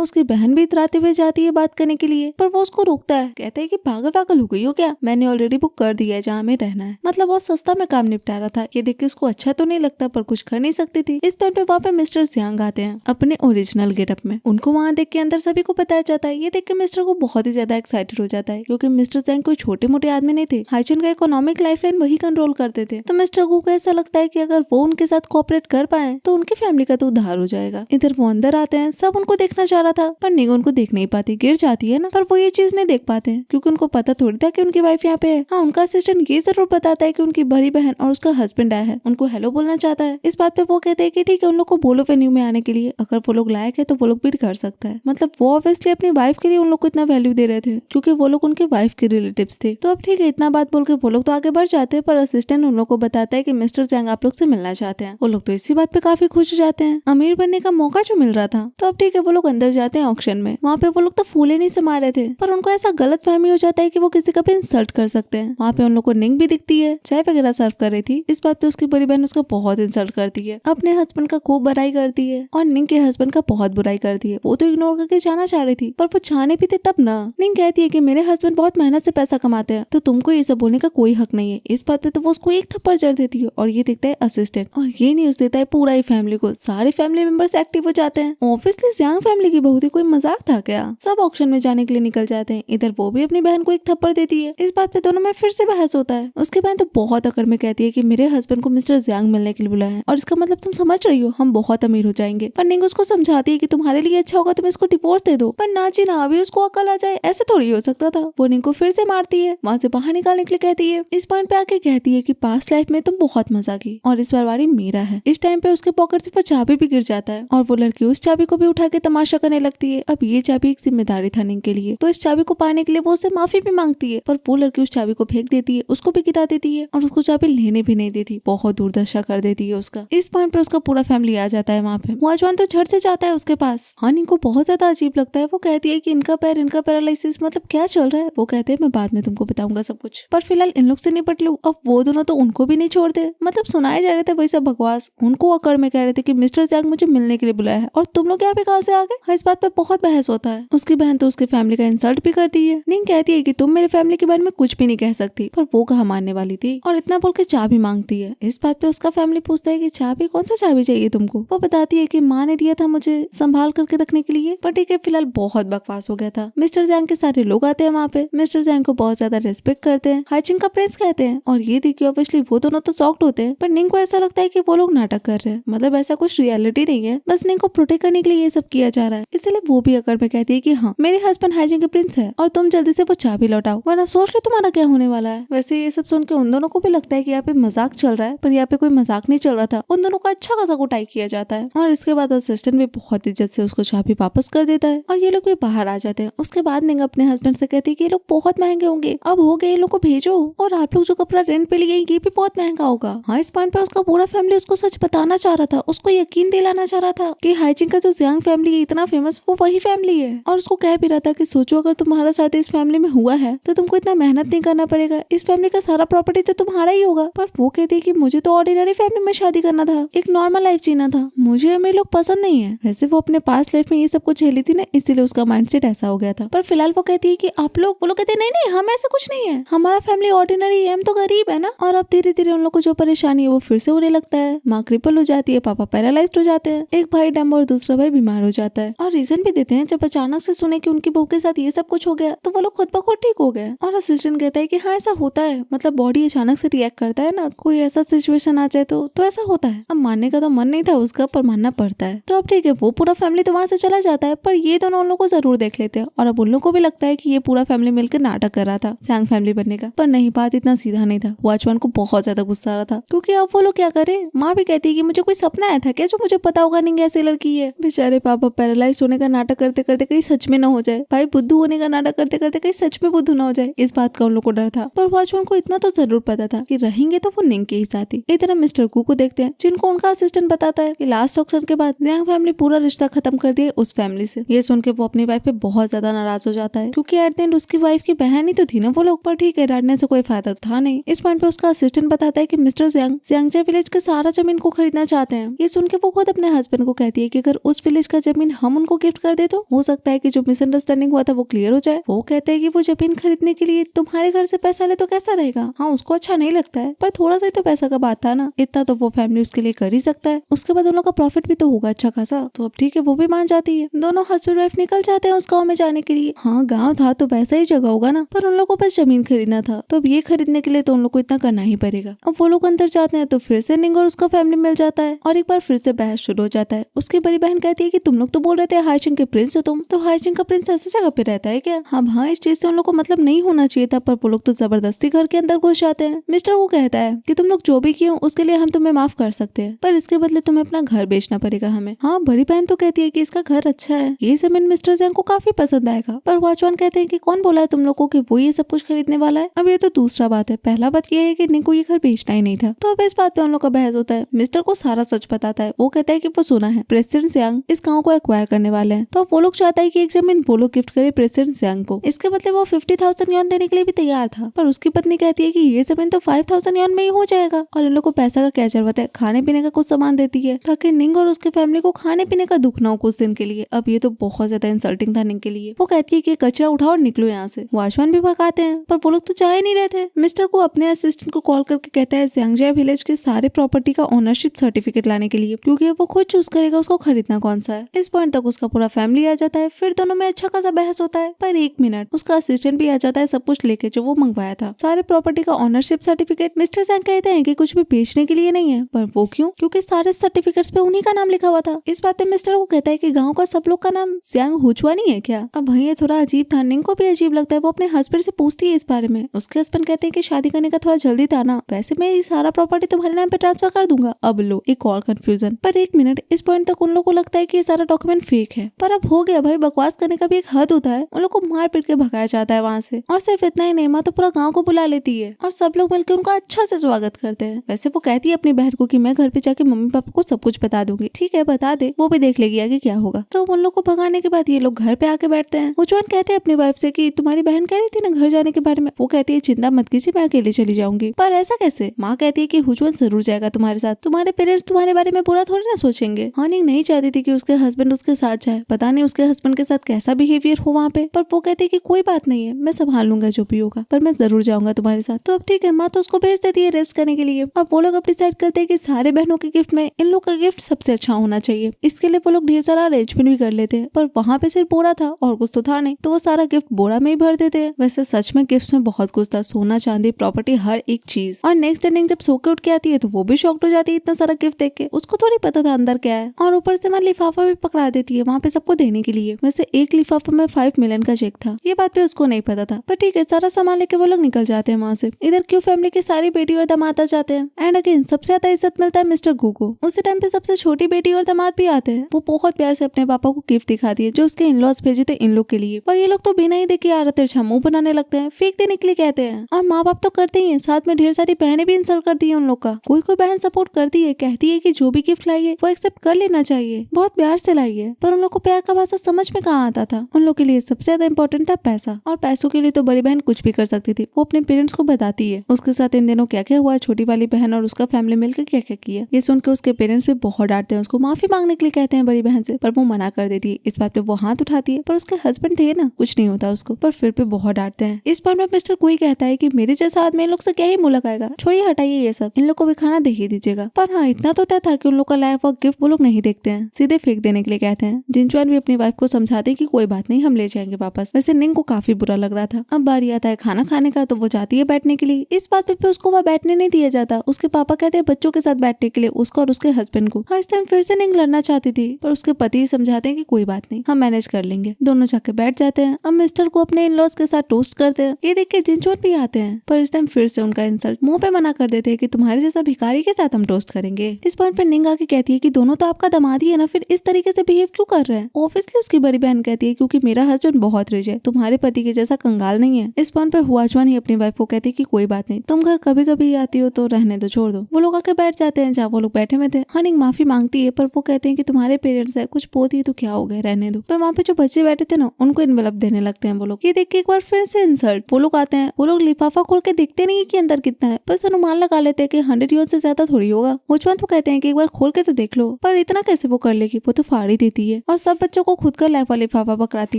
उसकी बहन भी इतराते हुए जाती है बात करने के लिए, पर वो उसको रोकता है। कहता है कि पागल पागल हो गई हो क्या, मैंने ऑलरेडी बुक कर दिया है जहाँ हमें रहना है। मतलब बहुत सस्ता में काम निपटा रहा था। ये देख के उसको अच्छा तो नहीं लगता, पर कुछ कर नहीं सकती थी। इस टाइम पे वहाँ पे मिस्टर जियांग आते हैं अपने ओरिजिनल गेटअप में। उनको वहाँ देख के अंदर सभी को बताया जाता है। ये देख के मिस्टर को बहुत ही ज्यादा एक्साइटेड हो जाता है, क्योंकि मिस्टर जियांग कोई छोटे मोटे आदमी नहीं थे। हाइचिन का इकोनॉमिक लाइफलाइन वही कंट्रोल करते थे। तो मिस्टर को ऐसा लगता है कि अगर वो उनके साथ कोऑपरेट कर पाए तो उनकी फैमिली का तो उद्धार हो जाएगा। इधर वो अंदर आते हैं, सब उनको देखना चाह रहा था, पर निंग उनको देख नहीं पाती, गिर जाती है ना। पर वो ये चीज नहीं देख पाते हैं, क्योंकि उनको पता थोड़ी था कि उनकी वाइफ यहाँ पे है। हाँ, उनका असिस्टेंट ये जरूर बताता है कि उनकी बड़ी बहन और उसका हस्बैंड आया है, उनको हेलो बोलना चाहता है। इस बात पे वो कहते हैं कि ठीक है, उन लोग को बोलो वेन्यू में आने के लिए, अगर वो लोग लायक है तो वो लोग भी कर सकता है। मतलब वो ऑब्वियसली अपनी वाइफ के लिए उन लोग को इतना वैल्यू दे रहे थे, क्योंकि वो लोग उनके वाइफ के रिलेटिव्स थे। तो अब ठीक है, इतना बात बोल के वो लोग तो आगे बढ़ जाते हैं, पर असिस्टेंट उन लोग को बताता है कि मिस्टर जियांग आप लोग से मिलना चाहते हैं। वो लोग तो इसी बात पे काफी खुश हो जाते हैं, अमीर बनने का मौका जो मिल रहा था। तो अब ठीक है, वो लोग अंदर जाते हैं ऑक्शन में। वहाँ पे वो लोग तो फूले नहीं समा रहे थे, पर उनको ऐसा गलत फहमी हो जाता है कि वो किसी का भी इंसल्ट कर सकते हैं। वहाँ पे उन लोग को निंग भी दिखती है, चाय वगैरह सर्व कर रही थी। इस बात पे उसकी बड़ी बहन उसका बहुत इंसल्ट करती है, अपने हस्बैंड का खूब बुराई करती है और निंग के हस्बैंड का बहुत बुराई करती है। वो तो इग्नोर करके जाना चाह रही थी, पर वो जाने भी थे तब ना। निंग कहती है कि मेरे हस्बैंड बहुत मेहनत से पैसा कमाते हैं, तो तुमको ये सब बोलने का कोई हक नहीं है। इस बात पे तो वो उसको एक थप्पड़ जड़ देती है, और ये दिखता है असिस्टेंट, और ये न्यूज देता है पूरा ही फैमिली को। सारे फैमिली मेंबर्स एक्टिव हो जाते हैं। ऑब्वियसली जियांग फैमिली की बहू थी, कोई मजाक था क्या। सब ऑक्शन में जाने के लिए निकल जाते हैं। इधर वो भी अपनी बहन को एक थप्पड़ देती है। इस बात पे दोनों में फिर से बहस होता है। उसके बहन तो बहुत अकड़ में कहती है कि मेरे हस्बैंड को मिस्टर जियांग मिलने के लिए बुलाया है, और इसका मतलब तुम समझ रही हो हम बहुत अमीर हो जाएंगे। पर निंग उसको समझाती है कि तुम्हारे लिए अच्छा होगा तुम इसको डिवोर्स दे दो। पर ना जी ना, अभी उसको अकल आ जाए, ऐसे थोड़ी हो सकता था। वो निंग को फिर से मारती है, वहाँ से बाहर निकालने के लिए कहती है। इस पॉइंट पे आके कहती है कि पास्ट लाइफ में तुम बहुत मजा की और इस बार वारी मेरा है। इस टाइम पे उसके पॉकेट से वो चाबी भी गिर जाता है, और वो लड़की उस चाबी को भी उठा के तमाशा करने लगती है। अब ये चाबी एक जिम्मेदारी था निंग के लिए, तो इस चाबी को पाने के लिए वो उससे माफी भी मांगती है, पर वो लड़की उस चाबी को फेंक देती है, उसको भी गिरा देती है, और उसको चाबी लेने भी नहीं देती। बहुत दुर्दशा कर देती है उसका। इस पॉइंट पे उसका पूरा फैमिली आ जाता है वहाँ पे। वाचवान तो झट से जाता है उसके पास। हाँ, निंग को बहुत ज्यादा अजीब लगता है। वो कहती है कि इनका पैरालिसिस, मतलब क्या चल रहा है। वो कहते हैं मैं बाद में तुमको बताऊंगा सब कुछ, पर फिलहाल इन लोग से निपट लो। अब वो दोनों तो उनको भी नहीं छोड़ते। मतलब सुनाए जा रहे थे वही सब बकवास। उनको अकड़ में कह रहे थे कि मिस्टर जियांग मुझे मिलने के लिए बुलाया है, और तुम लोग यहाँ पे कहाँ से आ गए। इस बात पे बहुत बहस होता है। उसकी बहन तो उसकी फैमिली का इंसल्ट भी करती है। निंग कहती है कि तुम मेरे फैमिली के बारे में कुछ भी नहीं कह सकती, पर वो कहाँ मानने वाली थी, और इतना बोल के चाबी मांगती है। इस बात पे उसका फैमिली पूछता है कि चाबी, कौन सा चाबी चाहिए तुमको। वो बताती है कि माँ ने दिया था मुझे संभाल करके रखने के लिए। पर ठीक है, फिलहाल बहुत बकवास हो गया था। मिस्टर जियांग के सारे लोग आते हैं वहाँ पे। मिस्टर जियांग को बहुत ज्यादा रेस्पेक्ट करते हैं, हाइचिंग का प्रिंस कहते हैं, और ये देखिए ऑब्वियसली वो दोनों तो शॉक्ड होते हैं। पर निंग को ऐसा लगता है कि वो लोग नाटक कर रहे हैं, मतलब ऐसा कुछ रियलिटी नहीं है, बस निंग को प्रोटेक्ट करने के लिए ये सब किया जा रहा है। इसलिए वो भी अकड़ में कहती है कि हाँ, मेरे हस्बैंड हाइजिंग के प्रिंस है, और तुम जल्दी से वो चाबी लौटाओ, वरना सोच लो तुम्हारा क्या होने वाला है। वैसे ये सब सुन के उन दोनों को भी लगता है कि यहाँ पे मजाक चल रहा है, पर यहाँ पे कोई मजाक नहीं चल रहा था। उन दोनों का अच्छा खासा कुटाई किया जाता है, और इसके बाद असिस्टेंट भी बहुत इज्जत से उसको चाबी वापस कर देता है, और ये लोग भी बाहर आ जाते हैं। उसके बाद निंग अपने हस्बैंड से कहती है कि ये लोग बहुत महंगे होंगे, अब हो गए, इन लोग को भेजो, और आप लोग जो कपड़ा रेंट पे लिए ये भी बहुत महंगा होगा। हाँ, इस पॉइंट पे उसका पूरा फैमिली उसको सच बताना चाह रहा था, उसको यकीन दिलाना चाह रहा था कि हाइजिंग का जो जियांग फैमिली है इतना फेमस, वो वही फैमिली है। और उसको कह भी रहा था कि सोचो अगर तुम्हारा साथ इस फैमिली में हुआ है तो तुमको इतना मेहनत नहीं करना पड़ेगा, इस फैमिली का सारा प्रॉपर्टी तो तुम्हारा ही होगा। पर वो कहती है कि मुझे तो ऑर्डिनरी फैमिली में शादी करना था, एक नॉर्मल लाइफ जीना था, मुझे हमें लोग पसंद नहीं है। वैसे वो अपने पास्ट लाइफ में ये सब कुछ झेली थी ना, इसीलिए उसका माइंडसेट ऐसा हो गया था। पर फिलहाल वो कहती है कि आप लोग, वो लोग कहते हैं नहीं नहीं, हम ऐसा कुछ नहीं है, हमारा फैमिली ऑर्डिनरी है, हम तो गरीब है ना। और अब धीरे धीरे उन लोग को जो परेशानी है वो फिर से होने लगता है। माँ क्रिपल हो जाती है, पापा पैरालाइज्ड हो जाते हैं, एक भाई डम और दूसरा भाई बीमार हो जाता है। और रीजन भी देते हैं, जब अचानक से सुने कि उनकी बहू के साथ ये सब कुछ हो गया तो वो लोग खुद ब खुद ठीक हो गए। और असिस्टेंट कहता है कि हाँ ऐसा होता है, मतलब बॉडी अचानक से रिएक्ट करता है ना, कोई ऐसा सिचुएशन आ जाए तो ऐसा होता है। अब मानने का तो मन नहीं था उसका, पर मानना पड़ता है। तो अब ठीक है, वो पूरा फैमिली तो वहाँ से चला जाता है, पर ये दोनों उन लोग को जरूर देख लेते हैं। और अब उन लोग को भी लगता है कि ये पूरा फैमिली मिलकर नाटक कर रहा था जियांग फैमिली बनने का। पर नहीं, बात इतना सीधा नहीं था। वाचवान को बहुत ज्यादा गुस्सा आ रहा था, क्योंकि अब वो लोग क्या करे। माँ भी कहती है कि मुझे कोई सपना आया था क्या जो मुझे पता होगा नहीं ऐसी लड़की है। बेचारे पापा पैरालाइज होने का नाटक करते करते कहीं सच में न हो जाए, भाई बुद्धू होने का नाटक करते करते कहीं सच में बुद्धू न हो जाए, इस बात का उन लोग को डर था। पर वाचवान को इतना तो जरूर पता था कि रहेंगे तो वो निंग के ही साथ ही। इधर हम मिस्टर कू को देखते हैं, जिनको उनका असिस्टेंट बताता है कि लास्ट ऑक्शन के बाद जियांग फैमिली पूरा रिश्ता खत्म कर दिया उस फैमिली से। ये सुन के वो अपनी वाइफ पे बहुत ज्यादा नाराज हो जाता है, क्योंकि एट द एंड उसकी वाइफ की बहन ही तो थी ना वो लोग। पर ठीक है, डांटने से कोई फायदा था नहीं। इस पॉइंट पे उसका असिस्टेंट बताता है कि मिस्टर जियांग जियांगजे विलेज के सारा जमीन को खरीदना चाहते हैं। ये सुन के वो खुद अपने हस्बैंड हस्बैंड को कहती है कि अगर उस विलेज का जमीन हम उनको गिफ्ट कर दे तो हो सकता है कि जो मिसअंडरस्टैंडिंग हुआ था वो क्लियर हो जाए। वो कहते हैं कि वो जमीन खरीदने के लिए तुम्हारे घर से पैसा ले तो कैसा रहेगा। हाँ, उसको अच्छा नहीं लगता है, पर थोड़ा सा ही तो पैसा का बात था ना, इतना तो वो फैमिली उसके लिए कर ही सकता है। उसके बाद उन लोगों का प्रॉफिट भी तो होगा अच्छा खासा। तो अब ठीक है, वो भी मान जाती है। दोनों हस्बैंड वाइफ निकल जाते हैं उस गाँव में जाने के लिए। हाँ, गाँव था तो वैसा ही जगह होगा ना, पर उन लोगों को बस जमीन खरीदना था। तो अब ये खरीदने के लिए तो उन लोग को इतना करना ही पड़ेगा। अब वो लोग अंदर जाते हैं तो फिर से निंग और उसका फैमिली मिल जाता है और एक बार फिर से बहस शुरू हो जाता है। उसकी बड़ी बहन कहती है कि तुम लोग तो बोल रहे थे हाइचिंग के प्रिंस हो तुम, तो हाइचिंग का प्रिंस ऐसी जगह पे रहता है क्या। हाँ, इस चीज से उन लोग को मतलब नहीं होना चाहिए था, पर वो लोग तो जबरदस्ती घर के अंदर घुस जाते हैं। मिस्टर वो कहता है कि तुम लोग जो भी किए उसके लिए हम तुम्हें माफ कर सकते हैं, पर इसके बदले तुम्हें अपना घर बेचना पड़ेगा हमें। हाँ, बड़ी बहन तो कहती है कि इसका घर अच्छा है, ये जमीन मिस्टर जैंग को काफी पसंद आएगा। पर वॉचमैन कहते हैं कि कौन बोला है तुम लोगों को कि वो ये सब कुछ खरीदने वाला है। अब ये तो दूसरा बात है, पहला बात ये है कि निंग को ये घर बेचना ही नहीं था। तो अब इस बात पे उन लोग का बहस होता है। मिस्टर को सारा सच बताता है। वो कहता है कि वो सुना है प्रेसिडेंट जियांग इस गाँव को एक्वायर करने वाले हैं, तो वो लोग चाहता है कि एक जमीन वो लोग गिफ्ट करे प्रेसिडेंट जियांग को। इसके बदले वो 50,000 यॉन देने के लिए भी तैयार था, पर उसकी पत्नी कहती है कि ये जमीन तो 5,000 यॉन में ही हो जाएगा और इन लोग को पैसा का क्या जरूरत है। खाने पीने का कुछ सामान देती है ताकि निंग और उसके फैमिली को खाने पीने का दुख ना हो कुछ दिन के लिए। अब ये तो बहुत ज्यादा इंसल्टिंग था निंग के लिए। वो कहती है कि कचरा उठाओ और निकलो यहाँ से। वॉचमैन भी भगाते हैं, पर वो लोग तो जा ही नहीं रहे थे। मिस्टर को अपने असिस्टेंट को कॉल करके कहता है जियांगजिया विलेज के सारे प्रॉपर्टी का ओनरशिप सर्टिफिकेट लाने के लिए, क्योंकि वो खुद चूज करेगा उसको खरीदना कौन सा है। इस पॉइंट तक उसका पूरा फैमिली आ जाता है। फिर दोनों में अच्छा खासा बहस होता है, पर 1 मिनट उसका असिस्टेंट भी आ जाता है सब कुछ लेके जो वो मंगवाया था, सारे प्रॉपर्टी का ओनरशिप सर्टिफिकेट। मिस्टर जियांग कहते हैं कि कुछ भी बेचने के लिए नहीं है, पर वो क्यों, क्योंकि सारे सर्टिफिकेट्स पे उन्हीं का नाम लिखा हुआ था। इस बात पे मिस्टर को कहता है कि गाँव का सब लोग का नाम जियांग हुचुआ नहीं है क्या। अब भाई ये थोड़ा अजीब था, निंग को भी अजीब लगता है। वो अपने हस्बैंड से पूछती है इस बारे में। उसके हस्बैंड कहते हैं कि शादी करने का थोड़ा जल्दी था ना, वैसे मैं ये सारा प्रॉपर्टी तुम्हारे नाम पे ट्रांसफर कर दूंगा। अब लो एक और कंफ्यूजन। पर 1 मिनट, इस पॉइंट तक उन लोग को लगता है कि ये सारा डॉक्यूमेंट फेक है, पर अब हो गया भाई, बकवास करने का भी एक हद होता है। उन लोग को मार पीट के भगाया जाता है वहाँ से। और सिर्फ इतना ही नहीं, माँ तो पूरा गाँव को बुला लेती है और सब लोग मिलकर उनका अच्छा से स्वागत करते हैं। वैसे वो कहती है अपनी बहन को कि मैं घर पे जाके मम्मी पापा को सब कुछ बता दूंगी। ठीक है, बता दे, वो भी देख लेगी आगे क्या होगा। तो उन लोग को भगाने के बाद ये लोग घर पे आके बैठते हैं। हुचुआन कहते हैं अपनी वाइफ से कि तुम्हारी बहन कह रही थी ना घर जाने के बारे में। वो कहती है चिंता मत कीजिए, मैं अकेले चली जाऊंगी। पर ऐसा कैसे। माँ कहती है कि हुचुआन जरूर जाएगा तुम्हारे साथ, तुम्हारे पेरेंट्स तुम्हारे बारे में बुरा थोड़ी ना सोचेंगे। हानिंग नहीं चाहती थी कि उसके हस्बैंड उसके साथ जाए, पता नहीं उसके हस्बैंड के साथ कैसा बिहेवियर हो वहाँ पे, पर वो कहती है कि कोई बात नहीं है, मैं संभाल लूंगा जो भी होगा, पर मैं जरूर जाऊंगा तुम्हारे साथ। तो अब ठीक है, माँ तो उसको भेज देती है रेस्ट करने के लिए। और वो लोग अब डिसाइड करते हैं कि सारे बहनों के गिफ्ट में इन लोग का गिफ्ट सबसे अच्छा होना चाहिए। इसके लिए वो लोग ढेर सारा अरेंजमेंट भी कर लेते हैं, पर वहाँ पे सिर्फ बोरा था और कुछ तो था नहीं, तो वो सारा गिफ्ट बोरा में ही भर देते हैं। वैसे सच में गिफ्ट में बहुत कुछ था, सोना चांदी प्रॉपर्टी हर एक चीज। और नेक्स्ट डे जब सो के उठ के आती है तो वो भी शॉक्ड हो जाती है इतना सारा गिफ्ट देख के। उसको थोड़ी पता था अंदर क्या है, और ऊपर से मैं लिफाफा भी पकड़ा देती है वहाँ पे सबको देने के लिए। वैसे एक लिफाफा में 5 मिलियन का चेक था, ये बात भी उसको नहीं पता था। पर ठीक है, सारा सामान लेके वो लोग निकल जाते हैं वहाँ से। इधर क्यों फैमिली की सारी बेटी और दामाद आ जाते हैं। एंड अगेन सबसे ज्यादा इज्जत मिलता है मिस्टर गू को। उसी टाइम पे सबसे छोटी बेटी और दामाद भी आते हैं। वो बहुत प्यार से अपने पापा को गिफ्ट दिखाती है जो उसके इन-लॉज भेजे थे इन लोग के लिए, पर ये लोग तो बिना ही देखे यार तिरछा मुंह बनाने लगते हैं, फेंक देने के लिए कहते हैं। और माँ बाप तो करते ही हैं, साथ में ढेर सारी बहनें भी इंसल्ट करती है उन लोग का। कोई कोई बहन सपोर्ट करती है, कहती है कि जो भी गिफ्ट लाइए वो एक्सेप्ट कर लेना चाहिए, बहुत प्यार से लाइए। पर उन लोग को प्यार का भाषा समझ में कहाँ आता था। उन लोग के लिए सबसे ज्यादा इंपॉर्टेंट था पैसा, और पैसों के लिए तो बड़ी बहन कुछ भी कर सकती थी। वो अपने पेरेंट्स को बताती है उसके साथ इन दिनों क्या क्या हुआ, छोटी वाली बहन और उसका फैमिली मिलकर क्या क्या किया। ये सुन के उसके पेरेंट्स भी बहुत डांटते हैं, उसको माफी मांगने के लिए कहते हैं बड़ी बहन से, पर वो मना कर देती है। इस बात पे वो हाथ उठाती है, पर उसके हस्बैंड थे ना, कुछ नहीं होता उसको, पर फिर भी बहुत डांटते हैं। इस पर में मिस्टर कोई कहता है कि मेरे जैसा आदमी इन लोग से क्या ही मुंह लगाएगा, छोड़िए हटाइए ये सब, इन लोग को भी खाना दे ही दीजिएगा। पर हाँ, इतना तो तय था कि उन लोग का लाइफ और गिफ्ट वो लोग नहीं देखते हैं, सीधे फेंक देने के लिए कहते हैं। जिनचुआन भी अपनी वाइफ को समझाते हैं कि कोई बात नहीं, हम ले जाएंगे वापस। वैसे निंग को काफी बुरा लग रहा था। अब बारी आता है खाना खाने का, तो वो जाती है बैठने के लिए। इस बात पे उसको वह बैठने नहीं दिया जाता। उसके पापा कहते हैं बच्चों के साथ बैठने के लिए उसको और उसके हस्बैंड को। हाँ, इस टाइम फिर से निंग लड़ना चाहती थी, पर उसके पति समझाते हैं कि कोई बात नहीं, हम मैनेज कर लेंगे। दोनों जाके बैठ जाते हैं। अब मिस्टर को अपने इन-लॉज के साथ टोस्ट करते हैं। ये देख के जिनचुआन भी आते हैं, पर इस टाइम फिर से उनका इंसल्ट मुंह पे मना कर देते हैं कि तुम्हारे जैसा भिखारी के साथ हम टोस्ट करेंगे। इस पॉइंट पे निंग आके कहती है कि दोनों तो आपका दामाद ही है ना, फिर इस तरीके से बिहेव क्यों कर रहे हैं। ऑब्वियसली उसकी बड़ी बहन कहती है क्योंकि मेरा हस्बैंड बहुत रिच है, तुम्हारे पति के जैसा कंगाल नहीं है। इस पॉइंट पे हुआचुआन ही अपनी वाइफ को कहती है कि कोई बात नहीं, तुम घर कभी कभी आती हो तो रहने दो, छोड़ दो। वो लोग आके बैठ जाते हैं जहाँ वो लोग बैठे में थे। हाँ, निंग माफी मांगती है, पर वो कहते हैं कि तुम्हारे पेरेंट्स है, कुछ पोती है तो क्या हो गया, रहने दो। पर वहाँ पे जो बच्चे बैठे थे ना, उनको इनवेलप देने लगते हैं वो लोग। ये देख के एक बार फिर से इंसल्ट। वो लोग आते हैं, वो लोग लिफाफा खोल के देखते नहीं है कि अंदर कितना है, बस अनुमान लगा लेते हैं कि 100 यूएन से ज्यादा थोड़ी होगा। हुआचुआन तो कहते हैं कि एक बार खोल के तो देख लो, पर इतना कैसे वो कर लेगी, वो तो फाड़ ही देती है और सब बच्चों को खुद का लैप वाला लिफाफा पकड़ाती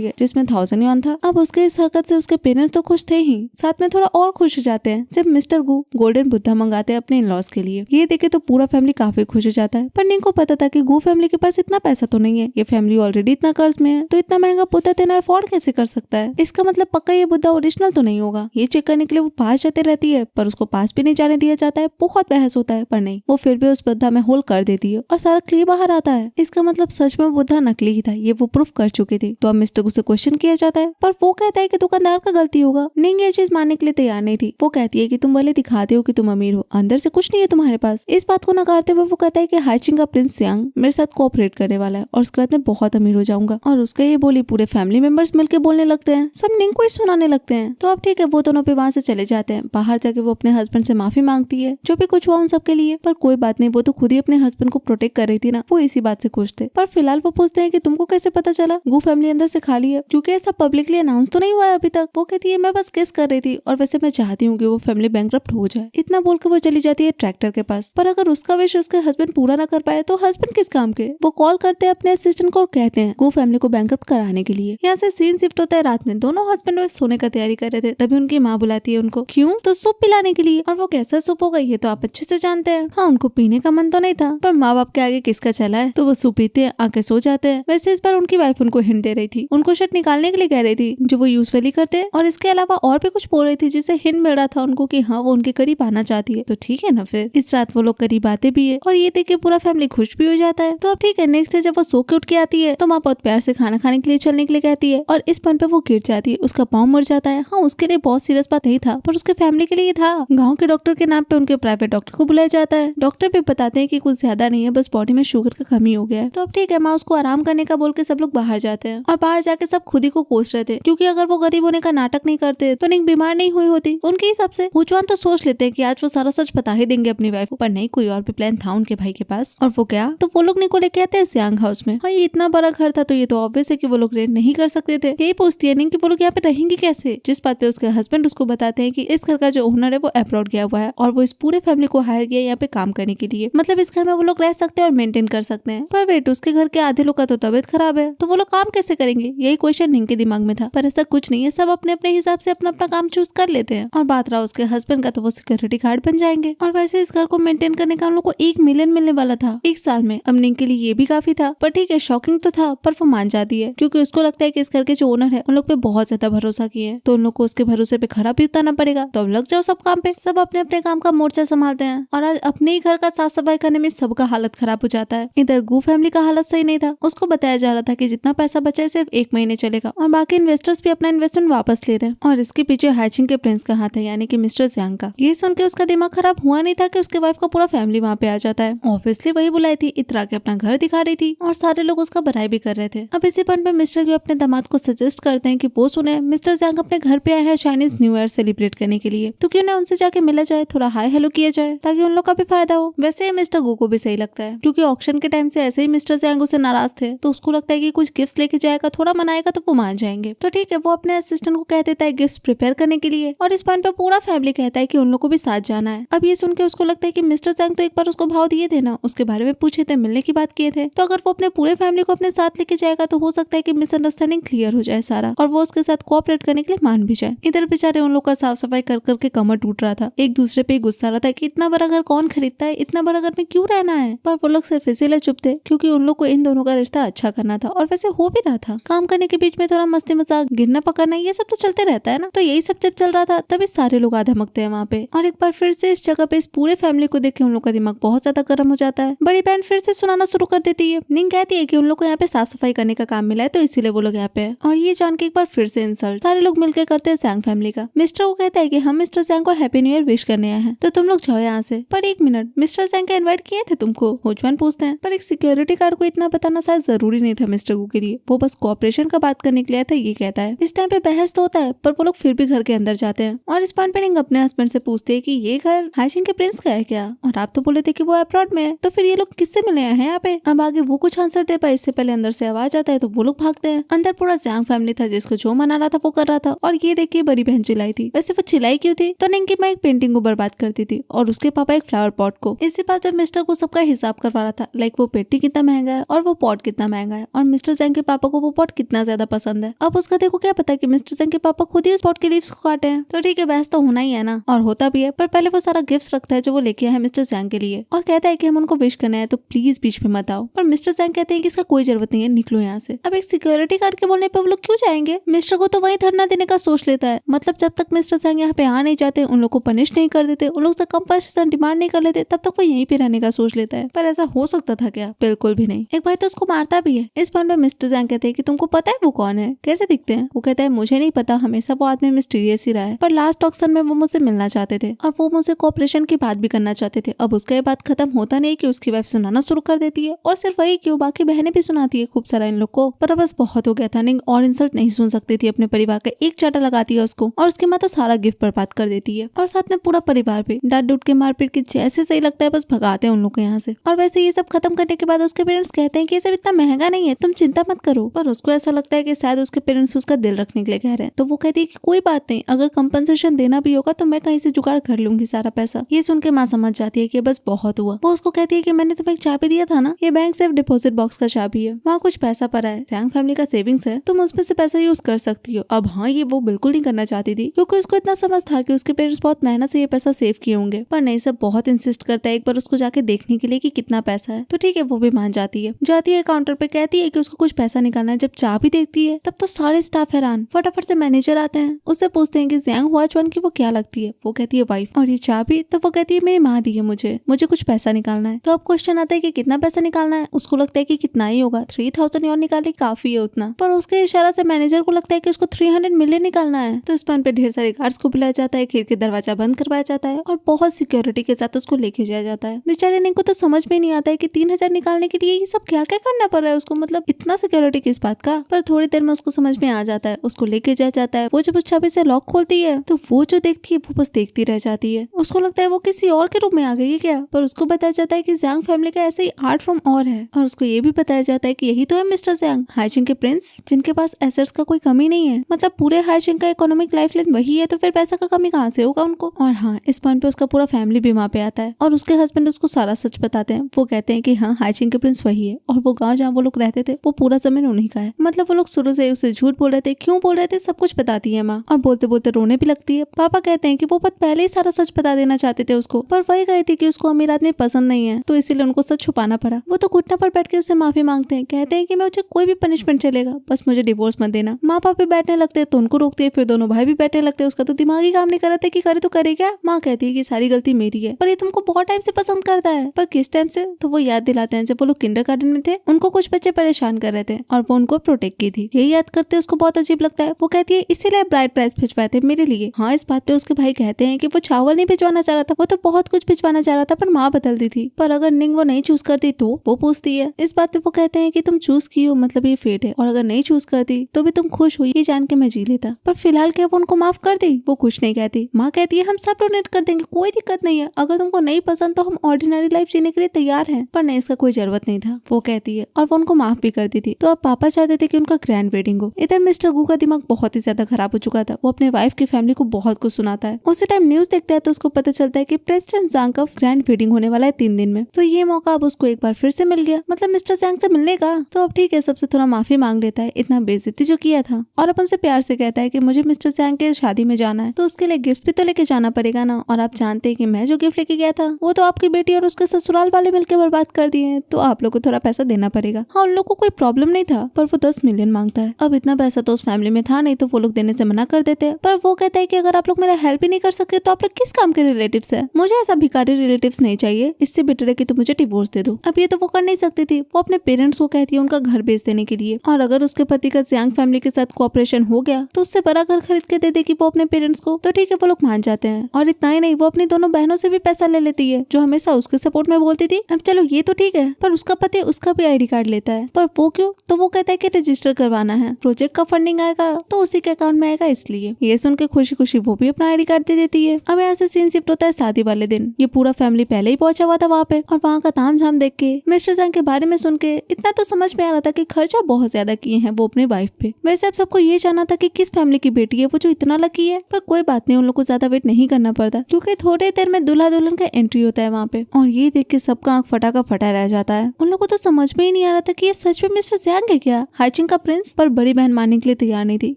है जिसमें 1000 युआन था। अब उसके इस हरकत से उसके पेरेंट्स तो खुश थे ही, साथ में थोड़ा और खुश हो जाते हैं जब मिस्टर गु गोल्डन बुद्धा मंगाते हैं अपने इन-लॉज के लिए। ये देखे तो पूरा फैमिली काफी खुश हो जाता है, पर निंग को पता था कि गु फैमिली के पास इतना पैसा तो नहीं है, ये फैमिली ऑलरेडी इतना कर्ज में है, तो इतना महंगा बुद्धा देना अफोर्ड कैसे कर सकता है। इसका मतलब पक्का ये बुद्धा ओरिजिनल तो नहीं होगा। ये चेक करने के लिए वो पास जाते रहती है, पर उसको पास भी नहीं जाने दिया जाता है। बहुत बहस होता है, पर नहीं, वो फिर भी उस बुद्धा में होल कर देती है और सारा क्ले बाहर आता है। इसका मतलब सच में बुद्धा नकली ही था, ये वो प्रूफ कर चुकी थी। तो अब मिस्टर गु से क्वेश्चन किया जाता है, पर वो कहता है कि दुकानदार का गलती होगा। निंग ये चीज मानने के लिए तैयार नहीं थी। वो कहती है कि तुम भले दिखाते हो कि तुम अमीर हो, अंदर से कुछ नहीं है तुम्हारे पास। इस बात को नकारते हुए वो कहता है कि हाइचिंग का प्रिंस यांग मेरे साथ कोऑपरेट करने वाला है और उसके बाद मैं बहुत अमीर हो जाऊंगा। और उसके ये बोली पूरे फैमिली मेंबर्स मिलकर बोलने लगते हैं, सब निंग को ही सुनाने लगते हैं। तो अब ठीक है, वो दोनों पे वहाँ से चले जाते हैं। बाहर जाके वो अपने हस्बैंड से माफी मांगती है जो भी कुछ हुआ उन सबके लिए, पर कोई बात नहीं, वो तो खुद ही अपने हस्बैंड को प्रोटेक्ट कर रही थी ना, वो इसी बात से खुश थे। पर फिलहाल वो पूछते हैं कि तुमको कैसे पता चला गु फैमिली अंदर से खाली है, क्योंकि ऐसा पब्लिकली अनाउंस तो नहीं हुआ है अभी तक। वो कहती है मैं बस गेस कर रही थी और वैसे मैं चाहती हूँ कि वो फैमिली बैंकरप्ट हो जाए। इतना बोल के वो चली जाती है ट्रैक्टर के पास। पर अगर उसका विश उसके हस्बैंड पूरा ना कर पाए तो हस्बैंड किस काम के। वो कॉल करते हैं अपने असिस्टेंट को और कहते हैं गु फैमिली को बैंकरप्ट कराने के लिए। यहाँ से सीन शिफ्ट होता है रात में। दोनों हस्बैंड वाइफ सोने का तैयारी कर रहे थे, तभी उनकी माँ बुलाती है उनको। क्यों? तो सूप पिलाने के लिए। और वो कैसा सूप होगा ये तो आप अच्छे से जानते हैं। हाँ, उनको पीने का मन तो नहीं था, पर माँ बाप के आगे किसका चला है, तो वो सूप पीते हैं, आके सो जाते हैं। वैसे इस बार उनकी वाइफ उनको हिंट दे रही थी, उनको शर्ट निकालने के लिए कह रही थी जो वो यूजुअली करते हैं, और इसके अलावा और भी कुछ बोल रही थी जिससे हिंट मिल रहा था उनको कि हाँ वो उनके करीब आना चाहती है। तो ठीक है ना, फिर इस रात वो लोग करीब आते भी है और ये देख के पूरा फैमिली खुश भी हो जाता है। तो अब ठीक है, नेक्स्ट डे जब वो सो के उठ के आती है तो माँ बहुत प्यार से खाना खाने के लिए चलने के लिए कहती है और इस पन पे वो गिर जाती है, उसका पाँव मुड़ जाता है। हाँ, उसके लिए बहुत सीरियस बात नहीं था, पर उसके फैमिली के लिए था। गाँव के डॉक्टर के नाम पे उनके प्राइवेट डॉक्टर को बुलाया जाता है। डॉक्टर भी बताते हैं कि कुछ ज्यादा नहीं है, बस बॉडी में शुगर का कमी हो गया है। तो अब ठीक है, माँ उसको आराम करने का बोल के सब लोग बाहर जाते हैं और बाहर जाके सब खुद ही को कोस रहे थे, क्योंकि अगर वो गरीब होने का नाटक नहीं करते तो निंग बीमार नहीं हुई होती। उनके हिसाब से हुचवान तो सोच लेते हैं कि आज वो सारा सच बता ही देंगे अपनी वाइफ को, पर नहीं, कोई और भी प्लान था उनके भाई के पास। और वो क्या, तो वो लोग निंग को लेके आते हैं सियांग हाउस में। हाँ, ये इतना बड़ा घर था तो ये तो ऑब्वियस है कि वो लोग रेंट नहीं कर सकते थे। यही पूछती है निंग कि वो लोग यहाँ पे रहेंगे कैसे, जिस बात पे उसके हस्बैंड उसको बताते हैं कि इस घर का जो ओनर है वो अब्रॉड गया हुआ है और वो इस पूरे फैमिली को हायर किया यहाँ पे काम करने के लिए, मतलब इस घर में वो लोग रह सकते हैं और मेंटेन कर सकते हैं। पर वेट, उसके घर के आधे लोग का तो तबियत खराब है, तो वो लोग काम कैसे करेंगे, यही क्वेश्चन निंग के दिमाग में था। पर ऐसा कुछ नहीं है, सब अपने अपने हिसाब से अपना अपना काम चूज कर लेते हैं। और बात रहा उसके हस्बैंड का, तो वो सिक्योरिटी गार्ड बन जाएंगे। और वैसे इस घर को मेंटेन करने का हम लोग को 1 मिलियन मिलने वाला था 1 साल में। अब निंग के लिए ये भी काफी था, पर ठीक है, शॉकिंग तो था, पर वो मान जाती है क्योंकि उसको लगता है कि इस घर के जो ओनर है उन लोग पे बहुत ज्यादा भरोसा किए, तो उन लोग को उसके भरोसे पे खरा भी उतारना पड़ेगा। तो अब लग जाओ सब काम पे। सब अपने अपने काम का मोर्चा संभालते हैं और आज अपने ही घर का साफ सफाई करने में सबका हालत खराब हो जाता है। इधर गु फैमिली का हालत सही नहीं था। उसको बताया जा रहा था कि जितना पैसा बचा है सिर्फ 1 महीने चलेगा और बाकी इन्वेस्टर्स भी अपना इन्वेस्टमेंट वापस ले रहे हैं। और इसके पीछे हाइचिंग के प्रिंस का हाथ है, यानी कि मिस्टर जियांग का। ये सुन के उसका दिमाग खराब हुआ नहीं था कि उसके वाइफ का पूरा फैमिली वहाँ पे आ जाता है। ऑब्वियसली वही बुलाई थी, इतरा के अपना घर दिखा रही थी और सारे लोग उसका बड़ाई भी कर रहे थे। अब इसी पॉइंट पे मिस्टर ग्यू अपने दामाद को सजेस्ट करते हैं कि वो सुने मिस्टर जियांग अपने घर पे आए हैं चाइनीज न्यू ईयर सेलिब्रेट करने के लिए, तो क्यों ना उनसे जाके मिला जाए, थोड़ा हाय हेलो किया जाए ताकि उन लोग का भी फायदा हो। वैसे ही मिस्टर गू को भी सही लगता है, क्योंकि ऑक्शन के टाइम से ऐसे ही मिस्टर जियांग उससे नाराज थे, तो उसको लगता है कि कुछ गिफ्ट लेके जाएगा, थोड़ा मनाएगा तो वो मान जाएंगे। तो ठीक है, वो अपने असिस्टेंट को कह देता है गिफ्ट प्रिपेयर करने के लिए और इस पॉइंट पे पूरा फैमिली कहता है कि उन लोग को भी साथ जाना है। अब ये सुन के उसको लगता है कि मिस्टर जियांग तो एक बार उसको भाव दिए थे ना, उसके बारे में पूछे थे, मिलने की बात किए थे, तो अगर वो अपने पूरे फैमिली को अपने साथ लेके जाएगा तो हो सकता है कि मिसअंडरस्टैंडिंग क्लियर हो जाए सारा और वो उसके साथ कोऑपरेट करने के लिए मान भी जाए। इधर बेचारे उन लोग का साफ सफाई कर करके कमर टूट रहा था, एक दूसरे पे गुस्सा रहा था कि इतना बड़ा घर कौन खरीदता है, इतना बड़ा घर में क्यों रहना है। पर वो लोग सिर्फ इसीलिए चुप थे क्योंकि उन लोग को इन दोनों का रिश्ता अच्छा करना था और वैसे हो भी रहा था। काम करने के बीच में थोड़ा मस्ती मजाक, गिरना पकड़ना, ये सब तो चलते रहता है ना। तो यही सब जब चल रहा था तभी सारे लोग आ धमकते हैं वहाँ पे और एक बार फिर से इस जगह पे इस पूरे फैमिली को देख के उन लोग का दिमाग बहुत ज्यादा गर्म हो जाता है। बड़ी बहन फिर से सुनाना शुरू कर देती है। निंग कहती है कि उन लोग को यहाँ पे साफ सफाई करने का काम मिला है तो इसीलिए वो लोग यहाँ पे है। और ये जान के एक बार फिर से इंसल्ट सारे लोग मिलकर करते हैं जियांग फैमिली का। मिस्टर को कहता है कि हम मिस्टर जियांग को हैप्पी न्यू ईयर विश करने आए हैं, तो तुम लोग जाओ यहाँ से। पर 1 मिनट, मिस्टर जियांग का इनवाइट किए थे तुमको? हुचवान पूछते हैं। पर एक सिक्योरिटी गार्ड को इतना बताना शायद जरूरी नहीं था मिस्टर गू के लिए, वो बस कोऑपरेशन का बात करने के लिए था, ये कहता है। इस टाइम पे बहस तो होता है पर वो लोग फिर भी घर के अंदर जाते हैं और इस पॉइंट पे निंग अपने हस्बैंड से पूछते है कि ये घर हाइचिंग के प्रिंस का है क्या, और आप तो बोले थे कि वो अब्रॉड में है, तो फिर ये लोग किससे मिले हैं यहाँ पे। अब आगे वो कुछ आंसर दे पाए इससे पहले अंदर से आवाज आता है तो वो लोग भागते हैं। अंदर पूरा जियांग फैमिली था जिसको जो मना रहा था वो कर रहा था और ये देख के बड़ी बहन चिल्लाई थी। वैसे वो चिल्लाई क्यों थी, तो निंग की माँ एक पेंटिंग को बर्बाद करती थी और उसके पापा एक फ्लावर पॉट को। इसी बात पे मिस्टर को सबका हिसाब करवा रहा रहा था, लाइक वो पेटी कितना महंगा है और वो पॉट कितना महंगा है और मिस्टर जैंग के पापा को वो पॉट कितना ज्यादा पसंद है। अब उसका देखो क्या पता कि मिस्टर जैंग के पापा खुद ही उस पॉट के लीव्स को काटे हैं। तो ठीक है, बहस तो होना ही है ना, और होता भी है। पर पहले वो सारा गिफ्ट रखता है जो वो लेके आया है मिस्टर जैंग के लिए और कहता है कि हम उनको विश करना है तो प्लीज बीच में मत आओ। पर मिस्टर जैंग कहते हैं कि इसका कोई जरूरत नहीं है, निकलो यहाँ से। अब एक सिक्योरिटी गार्ड के बोलने पे वो लोग क्यों जाएंगे? मिस्टर को तो वही धरना देने का सोच लेता है। मतलब जब तक मिस्टर जैंग यहाँ पे आ नहीं जाते, उन लोग को पनिश नहीं कर देते, उन लोग से कंपनसेशन डिमांड नहीं कर लेते, तब तक वो यहीं पे रहने का सोच लेता है। पर ऐसा हो सकता था क्या? बिल्कुल भी नहीं। एक भाई तो उसको मारता भी है। इस पॉइंट में मिस्टर जैंग कहते हैं कि तुमको पता है वो कौन है, कैसे दिखते हैं? वो कहता है मुझे नहीं पता, हमेशा वो आदमी मिस्टीरियस ही रहा है, पर लास्ट ऑक्शन में वो मुझसे मिलना चाहते थे और वो मुझसे कोऑपरेशन की बात भी करना चाहते थे। अब उसका ये बात खत्म होता नहीं कि उसकी वाइफ सुनाना शुरू कर देती है और सिर्फ वही क्यों, बाकी बहनें भी सुनाती है खूब सारा इन लोग को। पर बस बहुत हो गया था, निंग और इंसल्ट नहीं सुन सकती थी अपने परिवार का। एक चाटा लगाती है उसको और उसके बाद तो सारा गिफ्ट बर्बाद कर देती है और साथ में पूरा परिवार भी डांट डूट के मारपीट के जैसे सही लगता है बस भगाते हैं उन लोग को यहाँ से। और वैसे ये सब खत्म करने के बाद उसके पेरेंट्स कहते हैं कि ये सब इतना महंगा नहीं है, तुम चिंता मत करो। पर उसको ऐसा लगता है कि शायद उसके पेरेंट्स उसका दिल रखने के लिए कह रहे हैं। तो वो कहती है कि कोई बात नहीं, अगर कंपनसेशन देना भी होगा तो मैं कहीं से जुगाड़ कर लूंगी सारा पैसा। ये सुन के माँ समझ जाती है कि बस बहुत हुआ। वो उसको कहती है कि मैंने तुम्हें एक चाबी दिया था ना, ये बैंक सेफ डिपॉजिट बॉक्स का चाबी है, वहाँ कुछ पैसा पड़ा है, जैंग फैमिली का सेविंग्स है, तुम उसमें से पैसा यूज कर सकती हो। अब हाँ, ये वो बिल्कुल नहीं करना चाहती थी क्योंकि उसको इतना समझ था कि उसके पेरेंट्स बहुत मेहनत से ये पैसा सेव किए होंगे। पर नहीं, सब बहुत इंसिस्ट करता है एक बार उसको जाके देखने के लिए कि कितना पैसा है। तो ठीक है, वो भी मान जाती है। जाती है काउंटर पे, कहती है कि उसको कुछ पैसा निकालना है। जब चाबी देखती है तब तो सारे स्टाफ हैरान। फटाफट से मैनेजर आते हैं, उससे पूछते हैं कि जैंग हुआचुआन की वो क्या लगती है। वो कहती है वाइफ। और ये चाबी? तो वो कहती है मेरी माँ दी है मुझे कुछ पैसा निकालना है। तो अब क्वेश्चन आता है कि कितना पैसा निकालना है। उसको लगता है कि कितना ही होगा, 3000 और निकाले काफी है उतना। पर उसके इशारा से मैनेजर को लगता है कि उसको 300 मिलियन निकालना है। तो इस पॉइंट पे ढेर सारे गार्ड्स को बुलाया जाता है, खिड़की दरवाजा बंद करवाया जाता है और बहुत सिक्योरिटी के साथ उसको लेके जाया जाता है। बेचारे निंग को तो समझ में नहीं आता है कि 3000 निकालने के लिए ये सब क्या क्या करना पड़ रहा है उसको, मतलब इतना सिक्योरिटी किस बात का। पर थोड़ी देर में उसको समझ में आ जाता है, उसको लेके जाया जाता है। वो जब उस चाबी से लॉक खोलती है तो वो जो देखती है वो बस देखती रह जाती है। उसको लगता है वो किसी और के रूम में आ गई है क्या। पर उसको बताया जाता है कि जैंग फैमिली का ऐसे ही आर्ट फॉर्म और है। और उसको ये भी बताया जाता है कि यही तो है मिस्टर जैंग, हाइजिंग के प्रिंस, जिनके पास एसेट्स का कोई कमी नहीं है। मतलब पूरे हाइजिंग का इकोनॉमिक लाइफलाइन वही है, तो फिर पैसा का कमी कहाँ से होगा उनको। और हाँ, इस पॉइंट पे उसका पूरा फैमिली भी वहाँ पे आता है और उसके हस्बैंड उसको सारा सच बताते हैं। वो कहते हैं कि हाँ, हाइजिंग के प्रिंस वही है और वो गाँव जहाँ वो लोग रहते थे वो पूरा जमीन उन्हीं का है। मतलब वो लोग शुरू से उसे झूठ बोल रहे थे, क्यों बोल रहे थे सब कुछ बताती है माँ, और बोलते बोलते रोने भी लगती है। पापा कहते हैं कि वो पहले ही सारा सच बता देना चाहते थे उसको, पर वही कही थी कि उसको अमीर आदमी पसंद नहीं है, तो इसीलिए उनको सच छुपाना पड़ा। वो तो घुटना पर बैठ के उससे माफी मांगते हैं, कहते हैं कि मुझे कोई भी पनिशमेंट चलेगा, बस मुझे डिवोर्स मत देना। माँ पापा बैठने लगते हैं तो उनको रोकती है, फिर दोनों भाई भी बैठने लगते हैं। उसका तो दिमाग ही काम नहीं कर रहा था कि करे तो करे क्या। माँ कहती है कि सारी गलती मेरी है, पर ये तुमको बहुत टाइम से पसंद करता है। पर किस टाइम से? तो वो याद दिलाते हैं जब वो लोग किंडरगार्टन में थे, उनको कुछ बच्चे परेशान कर रहे थे और वो उनको प्रोटेक्ट की थी। यही याद करते उसको बहुत अजीब लगता है। वो कहती है इसीलिए ब्राइड प्राइस भिजवाए थे मेरे लिए। हाँ, इस बात पे उसके भाई कहते हैं कि वो चावल नहीं भिजवाना चाह रहा था, वो तो बहुत कुछ भिजवाना चाह रहा था, पर माँ बदल दी थी। पर अगर निंग वो नहीं चूज करती तो वो पूछती है। इस बात पे वो कहते हैं कि तुम चूज की हो, मतलब ये फेट है, और अगर नहीं चूज करती तो भी तुम खुश हो, ये जान के मैं जी लेता। पर फिलहाल क्या वो उनको माफ कर दी? वो कुछ नहीं कहती। माँ कहती है हम सब डोनेट कर देंगे, कोई दिक्कत नहीं है, अगर तुमको नहीं पसंद तो हम ऑर्डिनरी लाइफ जीने के लिए तैयार हैं। पर नहीं, इसका कोई जरूरत नहीं था, वो कहती है, और वो उनको माफ भी कर दी थी। तो अब पापा चाहते थे कि उनका ग्रैंड वेडिंग हो। इधर मिस्टर गू का दिमाग बहुत ही ज्यादा खराब हो चुका था। वो अपने वाइफ की फैमिली को बहुत कुछ सुनाता है। उसी टाइम न्यूज देखता है तो उसको पता चलता है कि प्रेसिडेंट जैंग का ग्रैंड वेडिंग होने वाला है 3 दिन में। तो ये मौका अब उसको एक बार फिर से मिल गया, मतलब मिस्टर जैंग से मिलने का। तो अब ठीक है, सबसे थोड़ा माफी मांग लेता है इतना बेइज्जती जो किया था, और अब उनसे प्यार से कहता है कि मुझे मिस्टर जैंग के शादी में जाना है, तो उसके लिए गिफ्ट भी तो लेके जाना पड़ेगा ना। और आप जानते हैं कि मैं जो गिफ्ट लेके गया था वो तो आपकी बेटी और उसके ससुराल वाले मिलकर बर्बाद कर दिए, तो आप लोग को थोड़ा पैसा देना पड़ेगा। हाँ, उन लोग को कोई प्रॉब्लम नहीं था, पर वो 10 मिलियन मांगता है। अब इतना पैसा तो उस फैमिली में था नहीं, तो वो लोग देने से मना कर देते हैं। पर वो कहता है कि अगर आप लोग मेरा हेल्प ही नहीं कर सकते तो आप लोग किस काम के रिलेटिव्स है, मुझे ऐसा भिखारी रिलेटिव्स नहीं चाहिए, इससे बेटर है कि तुम मुझे डिवोर्स दे दो। अब ये तो वो कर नहीं सकती थी, वो अपने पेरेंट्स को कहती है उनका घर बेच देने के लिए, और अगर उसके पति का जैंग फैमिली के साथ कोऑपरेशन हो गया तो उससे बड़ा घर खरीद के दे देगी वो अपने पेरेंट्स को। तो ठीक है, वो लोग मान जाते हैं। और इतना ही नहीं, वो अपनी दोनों बहनों से भी पैसा ले लेती है जो हमेशा उसके सपोर्ट में बोलती थी। अब चलो ये तो ठीक है, पर उसका पति उसका भी आईडी कार्ड लेता है। पर वो क्यों? तो वो कहता है कि रजिस्टर करवाना है, प्रोजेक्ट का फंडिंग आएगा तो उसी के अकाउंट में आएगा, इसलिए। ये सुन के खुशी खुशी वो भी अपना आईडी कार्ड दे देती है। अब यहाँ से सीन शिफ्ट होता है शादी वाले दिन। ये पूरा फैमिली पहले ही पहुंचा हुआ था वहाँ पे, और वहाँ का तामझाम देख के, मिस्टर जैंग के बारे में सुन के इतना तो समझ में आ रहा था कि खर्चा बहुत ज्यादा किए हैं वो अपने वाइफ पे। वैसे अब सबको ये जानना था कि किस फैमिली की बेटी है वो जो इतना लकी है। पर कोई बात नहीं, उन लोग को ज्यादा वेट नहीं करना पड़ता, क्योंकि थोड़े देर में दूल्हा दुल्हन का एंट्री होता है वहाँ पे। और ये देख के सबका आंख फटा का फटा रह जाता है। उन लोगों को तो समझ में ही नहीं आ रहा था कि ये सच में मिस्टर ज़ैंग है क्या, हाइचिंग का प्रिंस। पर बड़ी बहन मानने के लिए तैयार नहीं थी,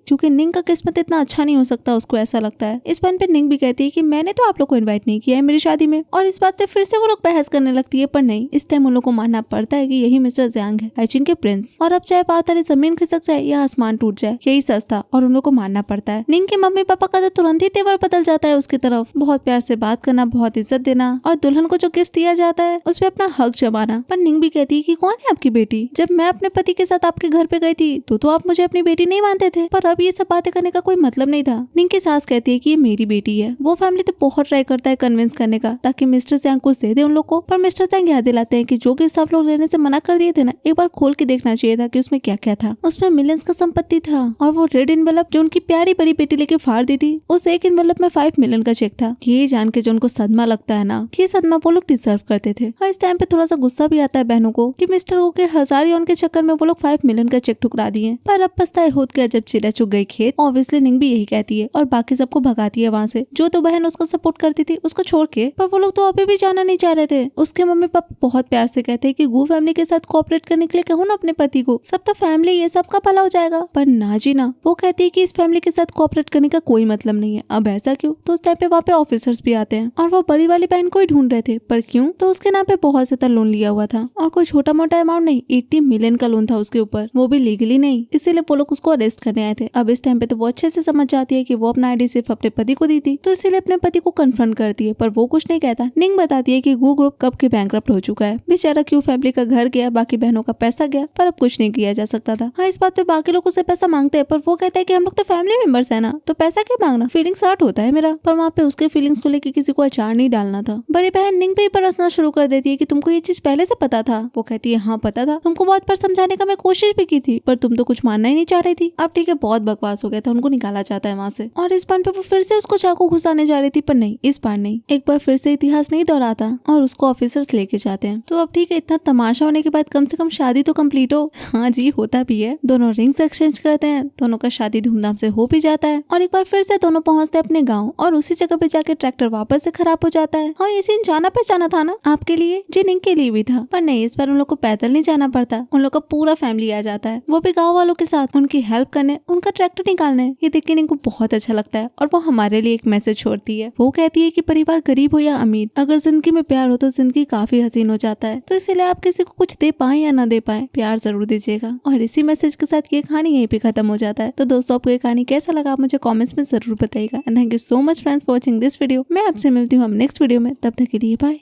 क्योंकि निंग का किस्मत इतना अच्छा नहीं हो सकता, उसको ऐसा लगता है। इस पॉइंट पे निंग भी कहती है कि मैंने तो आप लोग को इन्वाइट नहीं किया है मेरी शादी में, और इस बात पे फिर से वो लोग बहस करने लगती है। पर नहीं, इस टाइम उन लोग को मानना पड़ता है कि यही मिस्टर ज़ैंग है, हाइचिंग के प्रिंस। और अब चाहे पाताल जमीन खिसक जाए या आसमान टूट जाए, यही सच था और उन लोग को मानना पड़ता है। निंग के मम्मी पापा का तो तुरंत ही तेवर बदल जाता है उसकी तरफ। बहुत प्यार से बात करना, बहुत इज्जत देना, और दुल्हन को जो गिफ्ट दिया जाता है उसपे अपना हक जमाना। पर निंग भी कहती है कि कौन है आपकी बेटी? जब मैं अपने पति के साथ आपके घर पे गई थी तो आप मुझे अपनी बेटी नहीं मानते थे, पर अब ये सब बातें करने का कोई मतलब नहीं था। निंग की सास कहती है कि ये मेरी बेटी है। वो फैमिली तो बहुत ट्राई करता है कन्विंस करने का ताकि मिस्टर ज़ैंग कुछ दे दे उन लोग को, पर मिस्टर ज़ैंग याद दिलाते हैं कि जो गिफ्ट आप लोग लेने से मना कर दिए थे ना, एक बार खोल के देखना चाहिए था कि उसमें क्या क्या था। उसमें मिलियंस का संपत्ति था, और वो रेड इनवेलप जो उनकी प्यारी बड़ी बेटी लेके फाड़ दी थी, उस एक इनवेलप में 5 मिलियन का चेक था। ये जान के जो उनको सदमा लगता है ना, कि सदमा वो लोग डिजर्व करते थे। और इस टाइम पे थोड़ा सा गुस्सा भी आता है बहनों को कि मिस्टर ओ के 1000 यौन के चक्कर में वो लोग 5 मिलियन का चेक ठुकरा दिए। पर अब पछताए होत गया जब चिड़ा चुग गई खेत। ऑब्वियसली निंग भी यही कहती है और बाकी सबको भगाती है वहाँ से। जो तो बहन उसका सपोर्ट करती थी उसको छोड़ के, पर वो लोग तो अभी भी जाना नहीं चाह रहे थे। उसके मम्मी पापा बहुत प्यार से कहते हैं कि गू फैमिली के साथ कोऑपरेट करने के लिए कहो ना अपने पति को, सब तो फैमिली ये सबका भला हो जाएगा। पर ना जी ना, वो कहती है कि इस फैमिली के साथ कोऑपरेट करने का कोई मतलब नहीं है। अब ऐसा क्यों? तो उस टाइम पे वहाँ पे ऑफिसर्स भी आते हैं और वो बड़ी वाली बहन को ही ढूंढ रहे थे। पर क्यों? तो उसके नाम पे बहुत ज्यादा लोन लिया हुआ था, और कोई छोटा मोटा अमाउंट नहीं, 80 मिलियन का लोन था उसके ऊपर, वो भी लीगली नहीं। इसीलिए वो लोग उसको अरेस्ट करने आए थे। अब इस टाइम पे तो वो अच्छे से समझ जाती है कि वो अपना आईडी सिर्फ अपने पति को दी थी, तो इसीलिए अपने पति को कन्फ्रंट करती है। पर वो कुछ नहीं कहता। निंग बताती है कि गू ग्रुप कब के बैंकरप्ट हो चुका है। बेचारा क्यों फैमिली का घर गया, बाकी बहनों का पैसा गया, पर अब कुछ नहीं किया जा सकता था। हाँ, इस बात पे बाकी लोग उससे पैसा मांगते हैं, पर वो कहता है कि हम लोग तो फैमिली मेंबर्स है ना, तो पैसा क्या मांगना, फीलिंग्स हर्ट होता है मेरा। पर वहाँ पे उसके फीलिंग्स को लेकर किसी को अचार नहीं डालना था। बड़ी बहन निंग पे परसना शुरू कर देती है कि तुमको ये चीज पहले से पता था। वो कहती है हाँ पता था, तुमको बहुत बार समझाने का मैं कोशिश भी की थी, पर तुम तो कुछ मानना ही नहीं चाह रही थी। अब ठीक है, बहुत बकवास हो गया था, उनको निकाला चाहता है वहाँ से। और इस बार पे वो फिर से उसको चाकू घुसाने जा रही थी, पर नहीं, इस बार नहीं। एक बार फिर से इतिहास नहीं दोहराता और उसको ऑफिसर्स लेके जाते हैं। तो अब ठीक है, इतना तमाशा होने के बाद कम से कम शादी तो कंप्लीट हो। हाँ जी, होता भी है। दोनों रिंग्स एक्सचेंज करते हैं, दोनों का शादी धूमधाम से हो भी जाता है। और एक बार फिर से दोनों पहुंचते हैं अपने गाँव, और उसी जगह पे जाके ट्रैक्टर वापस से खराब हो जाता है। हाँ, ये सीन जाना पहचाना था ना आपके लिए, जी निंग के लिए भी था। पर नहीं, इस बार उन लोग को पैदल नहीं जाना पड़ता, उन लोग का पूरा फैमिली आ जाता है, वो भी गाँव वालों के साथ, उनकी हेल्प करने, उनका ट्रैक्टर निकालने। ये देख के निंग को बहुत अच्छा लगता है, और वो हमारे लिए एक मैसेज छोड़ती है। वो कहती है कि परिवार गरीब हो या अमीर, अगर जिंदगी में प्यार हो तो जिंदगी काफी हसीन हो जाता है। तो इसीलिए आप किसी को कुछ दे पाए या ना दे पाए, प्यार जरूर दीजिएगा। और इसी मैसेज के साथ ये कहानी यहीं पे खत्म हो जाता है। तो दोस्तों, आपको ये कहानी कैसा लगा आप मुझे कमेंट्स में जरूर बताइएगा। And thank you so much friends for watching this video. मैं आपसे मिलती हूँ हम नेक्स्ट वीडियो में, तब तक के लिए बाय।